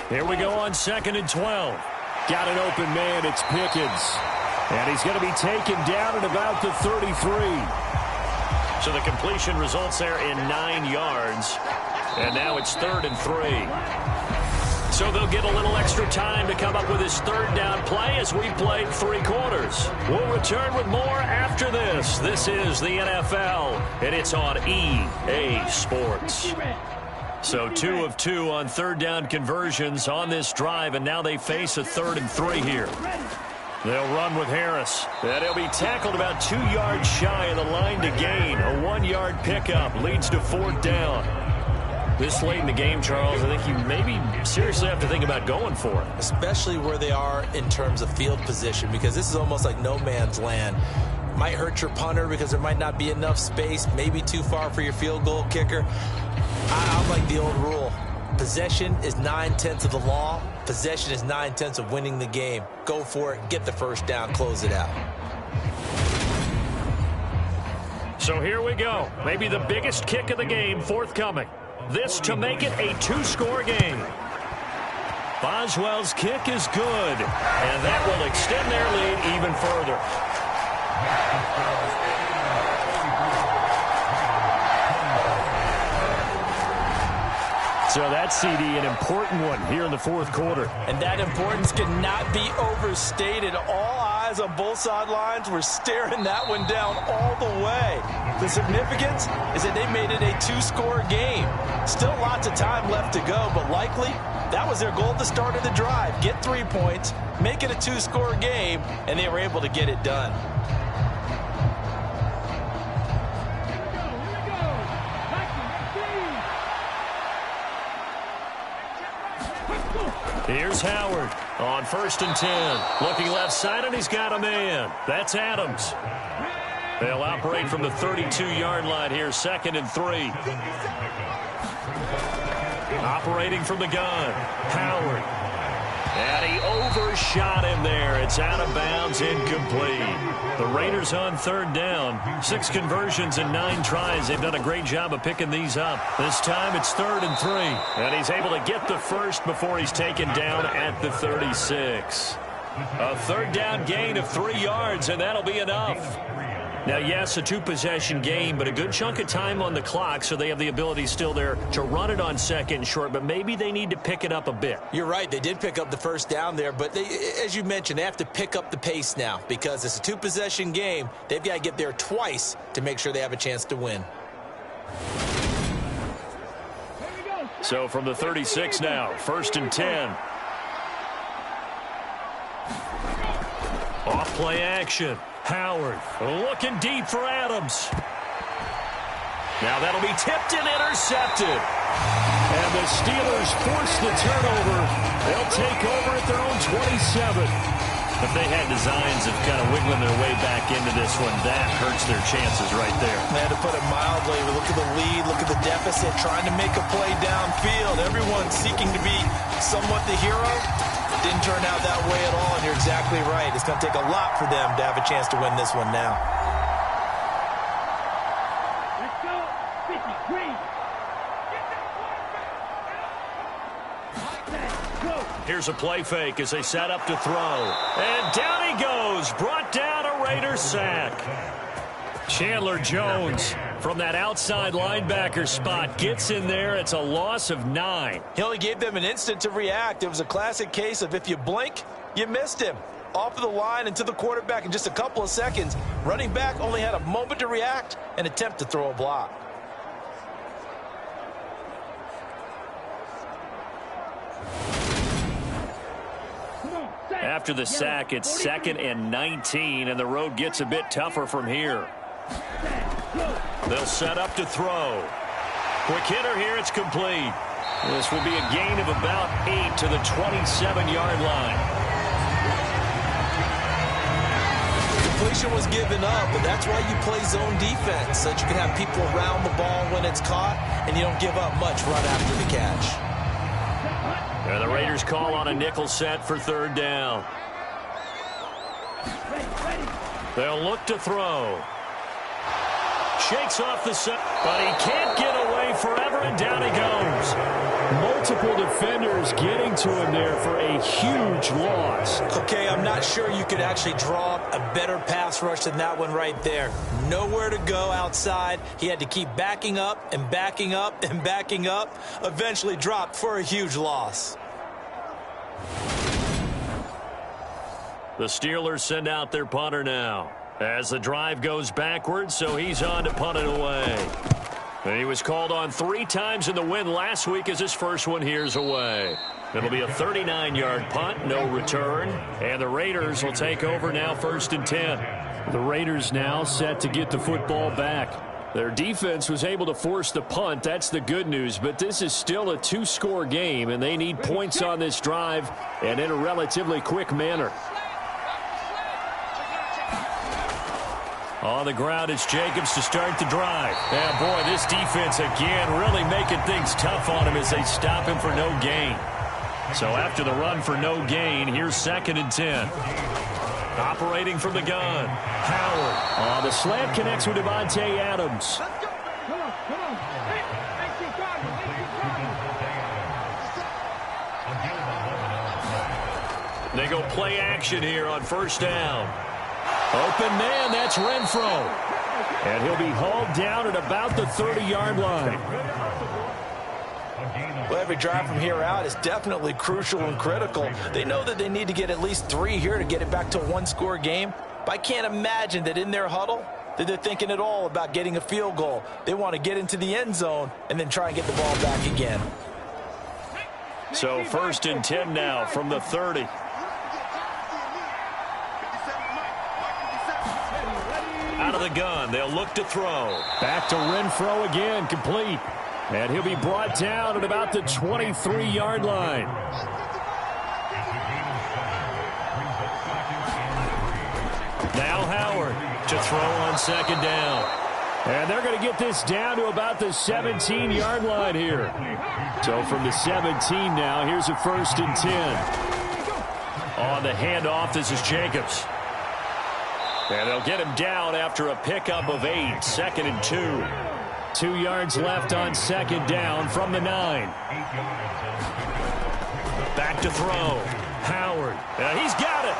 Here we go on 2nd and 12. Got an open man, it's Pickens. And he's going to be taken down at about the 33. So the completion results there in 9 yards. And now it's 3rd and 3. So they'll get a little extra time to come up with his 3rd down play as we played 3 quarters. We'll return with more after this. This is the NFL, and it's on EA Sports. So 2 of 2 on 3rd down conversions on this drive, and now they face a 3rd and 3 here. They'll run with Harris. And he'll be tackled about 2 yards shy of the line to gain. A 1-yard pickup leads to 4th down. This late in the game, Charles, I think you maybe seriously have to think about going for it. Especially where they are in terms of field position, because this is almost like no man's land. Might hurt your punter because there might not be enough space, maybe too far for your field goal kicker. I like the old rule. Possession is 9/10 of the law. Possession is 9/10 of winning the game. Go for it, get the first down, close it out. So here we go. Maybe the biggest kick of the game forthcoming. This to make it a 2-score game. Boswell's kick is good, and that will extend their lead even further. So that CD, an important one here in the 4th quarter. And that importance cannot be overstated. All eyes on both sidelines were staring that one down all the way. The significance is that they made it a 2-score game. Still lots of time left to go, but likely that was their goal at the start of the drive. Get 3 points, make it a 2-score game, and they were able to get it done. Here's Howard. On 1st and 10. Looking left side, and he's got a man. That's Adams. They'll operate from the 32-yard line here, 2nd and 3. Operating from the gun, Howard. And he overshot him there. It's out of bounds, incomplete. The Raiders on 3rd down. 6 conversions and 9 tries. They've done a great job of picking these up. This time it's 3rd and 3. And he's able to get the first before he's taken down at the 36. A 3rd down gain of 3 yards, and that'll be enough. Now, yes, a 2-possession game, but a good chunk of time on the clock, so they have the ability still there to run it on 2nd and short, but maybe they need to pick it up a bit. You're right. They did pick up the 1st down there, but they, as you mentioned, they have to pick up the pace now because it's a 2-possession game. They've got to get there twice to make sure they have a chance to win. So from the 36 now, 1st and 10. Off play action. Howard looking deep for Adams. Now that'll be tipped and intercepted. And the Steelers force the turnover. They'll take over at their own 27. If they had designs of kind of wiggling their way back into this one, that hurts their chances right there. Man, to put it mildly, look at the lead, look at the deficit, trying to make a play downfield. Everyone seeking to be somewhat the hero. Didn't turn out that way at all, and you're exactly right. It's going to take a lot for them to have a chance to win this one now. Let's go. 53. Here's a play fake as they set up to throw. And down he goes. Brought down a Raider sack. Chandler Jones from that outside linebacker spot gets in there. It's a loss of 9. He only gave them an instant to react. It was a classic case of if you blink, you missed him. Off of the line and to the quarterback in just a couple of seconds. Running back only had a moment to react and attempt to throw a block. After the sack, it's 2nd and 19, and the road gets a bit tougher from here. They'll set up to throw. Quick hitter here, it's complete. This will be a gain of about 8 to the 27-yard line. Completion was given up, but that's why you play zone defense, so that you can have people around the ball when it's caught, and you don't give up much right after the catch. And the Raiders call on a nickel set for 3rd down. They'll look to throw. Shakes off the set, but he can't get away forever, and down he goes. Multiple defenders getting to him there for a huge loss. Okay, I'm not sure you could actually draw up a better pass rush than that one right there. Nowhere to go outside. He had to keep backing up and backing up and backing up. Eventually dropped for a huge loss. The Steelers send out their punter now as the drive goes backwards, so he's on to punt it away. And he was called on 3 times in the win last week as his first one here's away. It'll be a 39-yard punt, no return, and the Raiders will take over now 1st and 10. The Raiders now set to get the football back. Their defense was able to force the punt. That's the good news, but this is still a 2-score game, and they need points on this drive and in a relatively quick manner. On the ground, it's Jacobs to start the drive. And boy, this defense again really making things tough on him as they stop him for no gain. So after the run for no gain, here's 2nd and 10. Operating from the gun, Howard. The slant connects with Devontae Adams. Come on, come on. Extra target, They go play action here on 1st down. Open man, that's Renfro. And he'll be hauled down at about the 30-yard line. Well, every drive from here out is definitely crucial and critical. They know that they need to get at least 3 here to get it back to a 1-score game. But I can't imagine that in their huddle that they're thinking at all about getting a field goal. They want to get into the end zone and then try and get the ball back again. So 1st and 10 now from the 30. Out of the gun, they'll look to throw. Back to Renfro again, complete. And he'll be brought down at about the 23-yard line. Now Howard to throw on second down. And they're going to get this down to about the 17-yard line here. So from the 17 now, here's a 1st and 10. On the handoff, this is Jacobs. And they'll get him down after a pickup of 8, 2nd and 2. 2 yards left on second down from the 9. Back to throw. Howard. He's got it.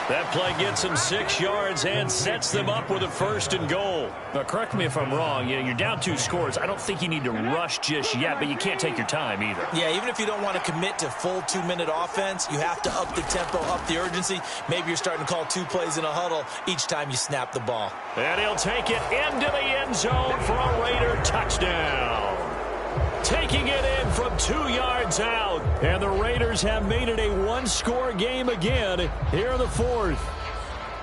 That play gets him 6 yards and sets them up with a 1st and goal. Now, correct me if I'm wrong. You're down 2 scores. I don't think you need to rush just yet, but you can't take your time either. Yeah, even if you don't want to commit to full 2-minute offense, you have to up the tempo, up the urgency. Maybe you're starting to call 2 plays in a huddle each time you snap the ball. And he'll take it into the end zone for a Raider touchdown. Taking it in from 2 yards out. And the Raiders have made it a 1-score game again here in the 4th.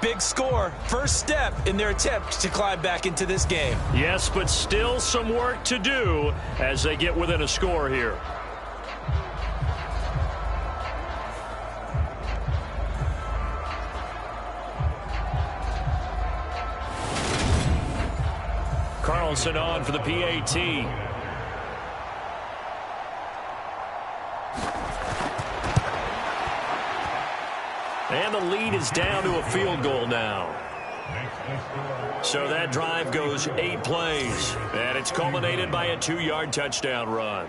Big score. First step in their attempt to climb back into this game. Yes, but still some work to do as they get within a score here. Carlson on for the PAT. And the lead is down to a field goal now. So that drive goes 8 plays. And it's culminated by a 2-yard touchdown run.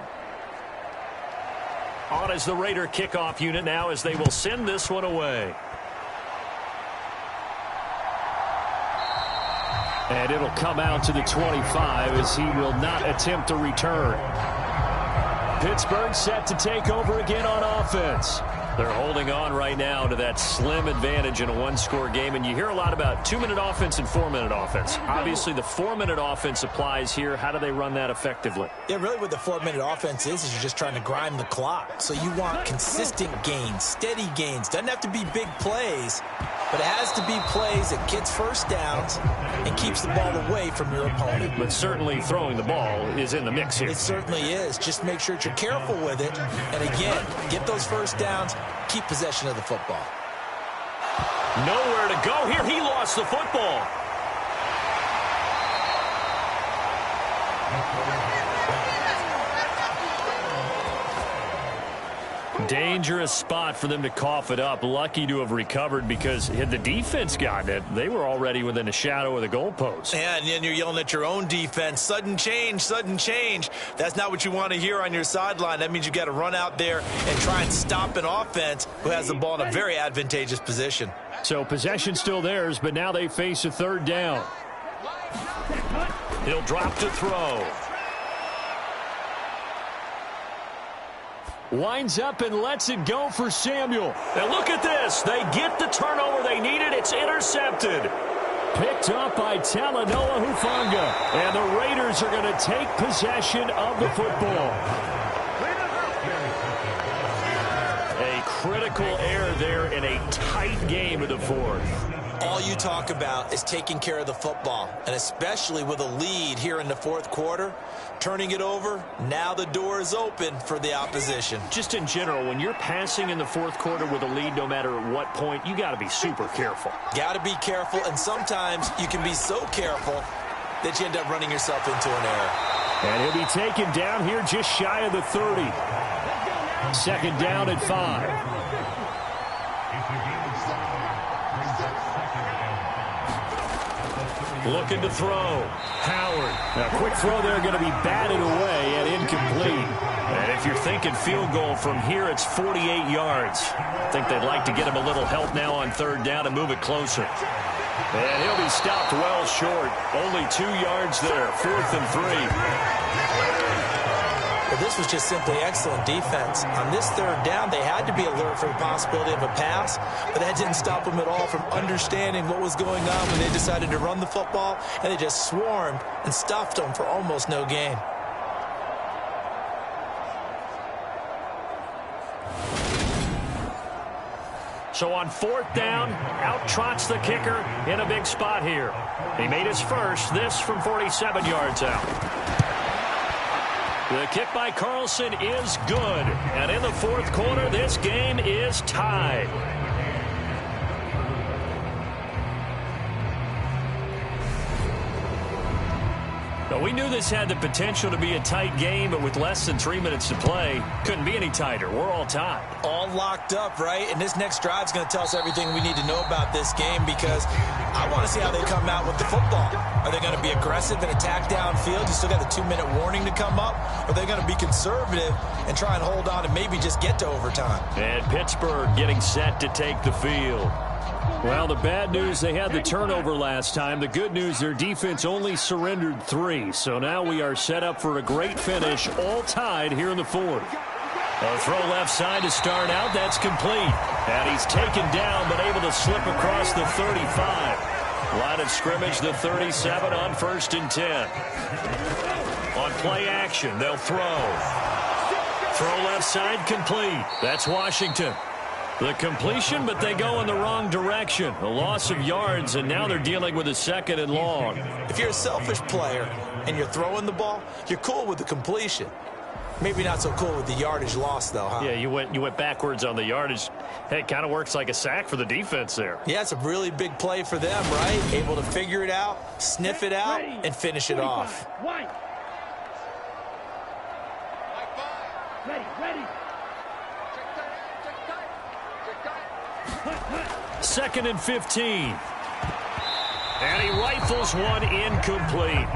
On is the Raider kickoff unit now as they will send this one away. And it'll come out to the 25 as he will not attempt a return. Pittsburgh set to take over again on offense. They're holding on right now to that slim advantage in a 1-score game. And you hear a lot about 2-minute offense and 4-minute offense. Obviously, the 4-minute offense applies here. How do they run that effectively? Yeah, really what the 4-minute offense is you're just trying to grind the clock. So you want consistent gains, steady gains. Doesn't have to be big plays, but it has to be plays that gets first downs and keeps the ball away from your opponent. But certainly throwing the ball is in the mix here. It certainly is. Just make sure that you're careful with it. And again, get those first downs. Keep possession of the football. Nowhere to go here. He lost the football. Dangerous spot for them to cough it up. Lucky to have recovered because had the defense gotten it, they were already within a shadow of the goalpost. And then you're yelling at your own defense. Sudden change, sudden change. That's not what you want to hear on your sideline. That means you got to run out there and try and stop an offense who has the ball in a very advantageous position. So possession still theirs, but now they face a 3rd down. He'll drop to throw. Winds up and lets it go for Samuel. And look at this. They get the turnover they needed. It's intercepted. Picked up by Talanoa Hufanga. And the Raiders are going to take possession of the football. A critical error there in a tight game of the 4th. All you talk about is taking care of the football, and especially with a lead here in the 4th quarter, turning it over, now the door is open for the opposition. Just in general, when you're passing in the 4th quarter with a lead, no matter at what point, you got to be super careful. Got to be careful, and sometimes you can be so careful that you end up running yourself into an error. And he'll be taken down here just shy of the 30. 2nd down at 5. Looking to throw. Howard. A quick throw there going to be batted away and incomplete. And if you're thinking field goal from here, it's 48 yards. I think they'd like to get him a little help now on 3rd down and move it closer. And he'll be stopped well short. Only 2 yards there. 4th and 3. But this was just simply excellent defense. On this 3rd down, they had to be alert for the possibility of a pass, but that didn't stop them at all from understanding what was going on when they decided to run the football, and they just swarmed and stuffed them for almost no gain. So on 4th down, out trots the kicker in a big spot here. He made his first, this from 47 yards out. The kick by Carlson is good. And in the 4th quarter, this game is tied. Well, we knew this had the potential to be a tight game, but with less than 3 minutes to play, couldn't be any tighter. We're all tied. All locked up, right? And this next drive is going to tell us everything we need to know about this game, because I want to see how they come out with the football. Are they going to be aggressive and attack downfield? You still got the 2-minute warning to come up? Or are they going to be conservative and try and hold on and maybe just get to overtime? And Pittsburgh getting set to take the field. Well, the bad news, they had the turnover last time. The good news, their defense only surrendered 3. So now we are set up for a great finish, all tied here in the fourth. A throw left side to start out. That's complete. And he's taken down, but able to slip across the 35. Line of scrimmage, the 37 on 1st and 10. On play action, they'll throw. Throw left side, complete. That's Washington. The completion, but they go in the wrong direction. A loss of yards, and now they're dealing with a 2nd and long. If you're a selfish player and you're throwing the ball, you're cool with the completion. Maybe not so cool with the yardage loss, though, huh? Yeah, you went backwards on the yardage. Hey, it kind of works like a sack for the defense there. Yeah, it's a really big play for them, right? Able to figure it out, sniff it out, and finish it off. Ready. 2nd and 15. And he rifles one incomplete.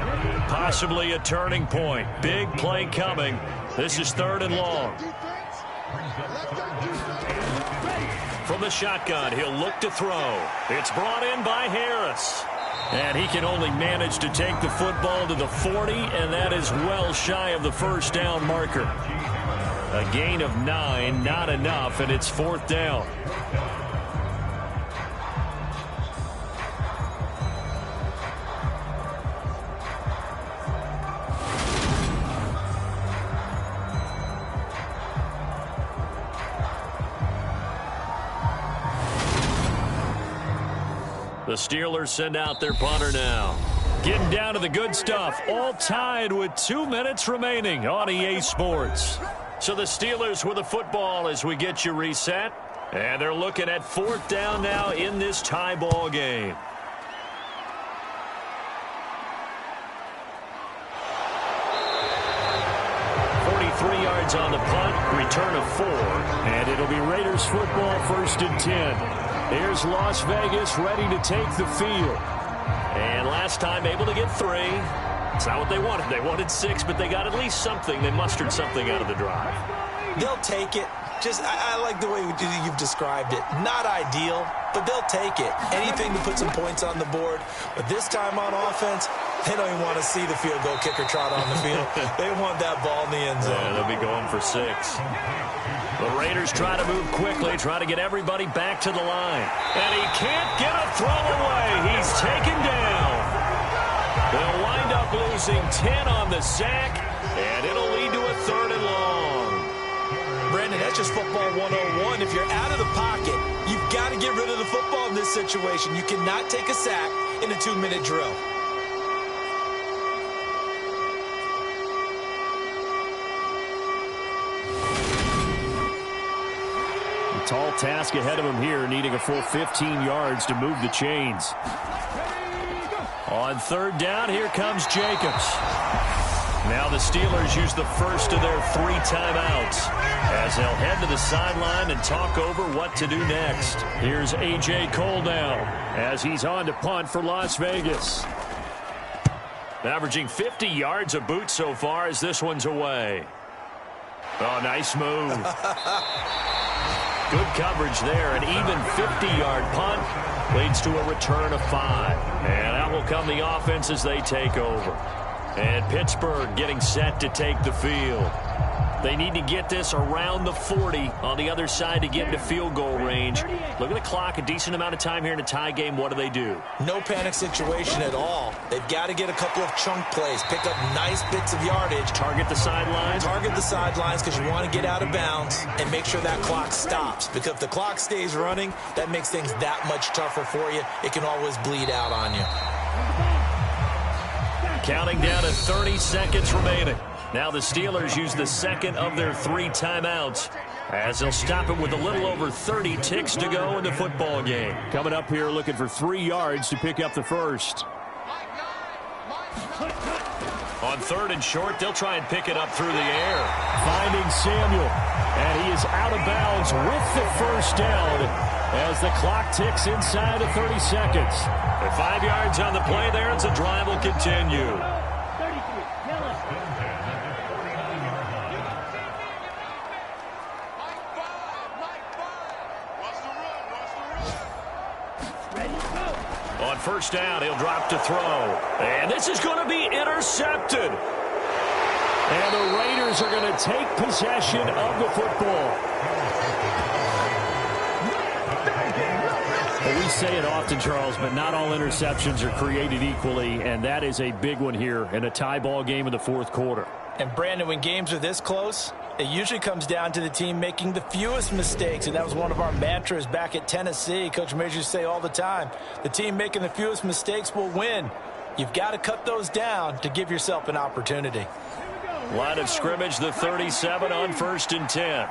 Possibly a turning point. Big play coming. This is 3rd and long. From the shotgun, he'll look to throw. It's brought in by Harris. And he can only manage to take the football to the 40, and that is well shy of the 1st down marker. A gain of 9, not enough, and it's 4th down. The Steelers send out their punter now. Getting down to the good stuff. All tied with 2 minutes remaining on EA Sports. So the Steelers with the football as we get you reset. And they're looking at 4th down now in this tie ball game. Yards on the punt, return of 4, and it'll be Raiders football, 1st and 10. Here's Las Vegas ready to take the field. And last time able to get 3. It's not what they wanted. They wanted 6, but they got at least something. They mustered something out of the drive. They'll take it. I like the way you've described it. Not ideal, but they'll take it. Anything to put some points on the board. But this time on offense, they don't even want to see the field goal kicker trot on the field. They want that ball in the end zone. Yeah, they'll be going for 6. The Raiders try to move quickly, try to get everybody back to the line. And he can't get a throw away. He's taken down. They'll wind up losing 10 on the sack, and it'll lead to a 3rd and long. Brandon, that's just football 101. If you're out of the pocket, you've got to get rid of the football in this situation. You cannot take a sack in a 2-minute drill. A tall task ahead of him here, needing a full 15 yards to move the chains. On 3rd down, here comes Jacobs. Now the Steelers use the first of their 3 timeouts as they'll head to the sideline and talk over what to do next. Here's A.J. Cole now as he's on to punt for Las Vegas. Averaging 50 yards a boot so far as this one's away. Oh, nice move. Good coverage there. An even 50-yard punt leads to a return of 5. And out will come the offense as they take over. And Pittsburgh getting set to take the field. They need to get this around the 40 on the other side to get into field goal range. Look at the clock, a decent amount of time here in a tie game. What do? No panic situation at all. They've got to get a couple of chunk plays, pick up nice bits of yardage. Target the sidelines. Target the sidelines because you want to get out of bounds and make sure that clock stops. Because if the clock stays running, that makes things that much tougher for you. It can always bleed out on you. Counting down to 30 seconds remaining. Now the Steelers use the second of their 3 timeouts as they'll stop it with a little over 30 ticks to go in the football game. Coming up here looking for 3 yards to pick up the first. On 3rd and short, they'll try and pick it up through the air. Finding Samuel. And he is out of bounds with the first down as the clock ticks inside of 30 seconds. And 5 yards on the play there as the drive will continue. On first down, he'll drop to throw. And this is going to be intercepted. And the Raiders are going to take possession of the football. Well, we say it often, Charles, but not all interceptions are created equally, and that is a big one here in a tie ball game in the 4th quarter. And, Brandon, when games are this close, it usually comes down to the team making the fewest mistakes, and that was one of our mantras back at Tennessee. Coach Majors used to say all the time, the team making the fewest mistakes will win. You've got to cut those down to give yourself an opportunity. Line of scrimmage, the 37 on 1st and 10.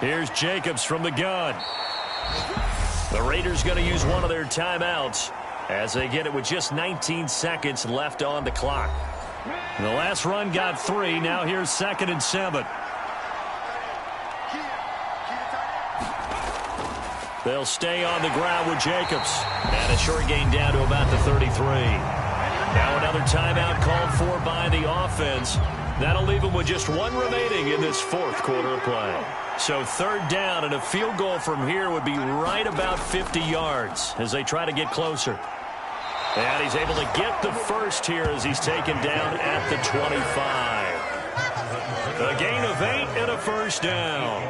Here's Jacobs from the gun. The Raiders going to use one of their timeouts as they get it with just 19 seconds left on the clock. The last run got 3. Now here's 2nd and 7. They'll stay on the ground with Jacobs. And a short gain down to about the 33. Now another timeout called for by the offense. That'll leave them with just 1 remaining in this 4th quarter of play. So 3rd down, and a field goal from here would be right about 50 yards as they try to get closer. And he's able to get the first here as he's taken down at the 25. A gain of 8 and a first down.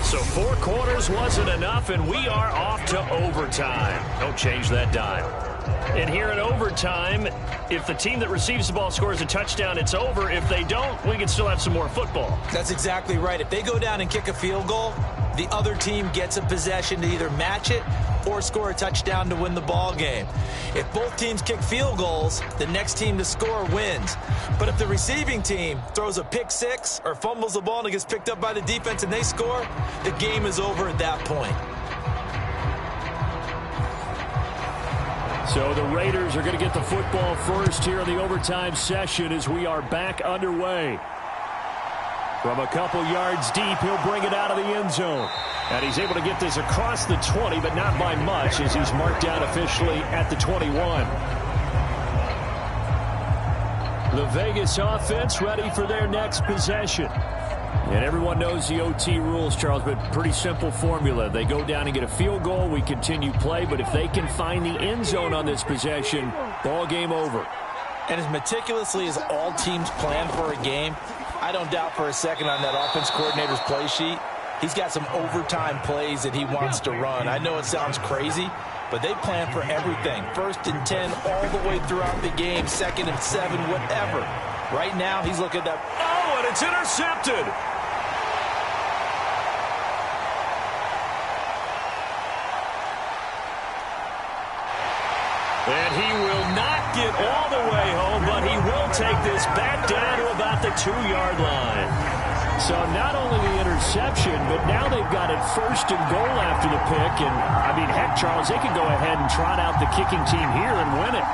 So 4 quarters wasn't enough, and we are off to overtime. Don't change that dial. And here in overtime, if the team that receives the ball scores a touchdown, it's over. If they don't, we can still have some more football. That's exactly right. If they go down and kick a field goal, the other team gets a possession to either match it or score a touchdown to win the ball game. If both teams kick field goals, the next team to score wins. But if the receiving team throws a pick 6 or fumbles the ball and it gets picked up by the defense and they score, the game is over at that point. So the Raiders are going to get the football first here in the overtime session as we are back underway. From a couple yards deep, he'll bring it out of the end zone. And he's able to get this across the 20, but not by much as he's marked down officially at the 21. The Vegas offense ready for their next possession. And everyone knows the OT rules, Charles, but pretty simple formula. They go down and get a field goal, we continue play, but if they can find the end zone on this possession, ball game over. And as meticulously as all teams plan for a game, I don't doubt for a second on that offense coordinator's play sheet, he's got some overtime plays that he wants to run. I know it sounds crazy, but they plan for everything. 1st and 10 all the way throughout the game, 2nd and 7, whatever. Right now, he's looking at... Oh, and it's intercepted! And he will not get all the way home, but he will take this back down to about the 2-yard line. So not only the interception, but now they've got it 1st and goal after the pick. And, I mean, heck, Charles, they could go ahead and trot out the kicking team here and win it.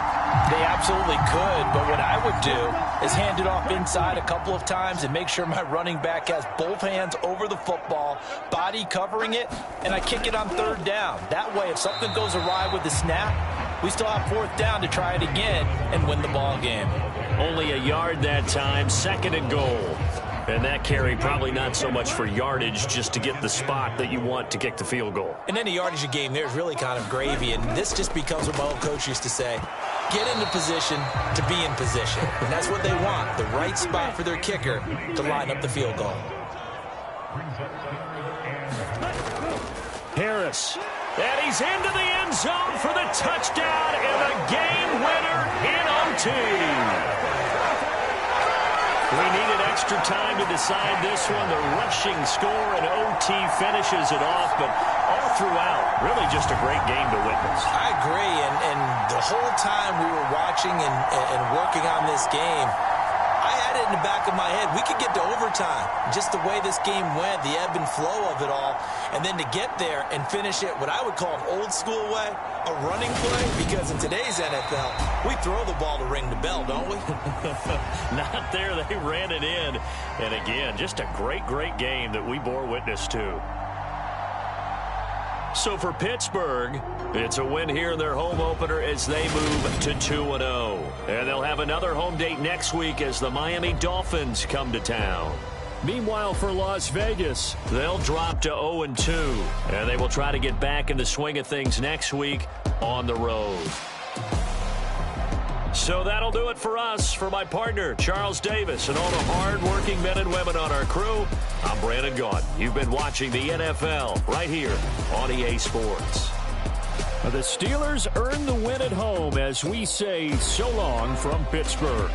They absolutely could, but what I would do is hand it off inside a couple of times and make sure my running back has both hands over the football, body covering it, and I kick it on 3rd down. That way, if something goes awry with the snap, we still have 4th down to try it again and win the ball game. Only a yard that time, 2nd and goal. And that carry probably not so much for yardage, just to get the spot that you want to kick the field goal. In any yardage of game, there's really kind of gravy, and this just becomes what my old coach used to say. Get into position to be in position. And that's what they want, the right spot for their kicker to line up the field goal. Harris. And he's into the end zone for the touchdown and the game winner in OT. We needed extra time to decide this one. The rushing score and OT finishes it off, but all throughout, really just a great game to witness. I agree, and the whole time we were watching watching and working on this game, I had it in the back of my head. We could get to overtime. Just the way this game went, the ebb and flow of it all, and then to get there and finish it what I would call an old school way, a running play, because in today's NFL, we throw the ball to ring the bell, don't we? Not there. They ran it in. And again, just a great, great game that we bore witness to. So for Pittsburgh, it's a win here in their home opener as they move to 2-0. And they'll have another home date next week as the Miami Dolphins come to town. Meanwhile, for Las Vegas, they'll drop to 0-2. And they will try to get back in the swing of things next week on the road. So that'll do it for us. For my partner, Charles Davis, and all the hard-working men and women on our crew, I'm Brandon Gaudin. You've been watching the NFL right here on EA Sports. The Steelers earn the win at home as we say so long from Pittsburgh.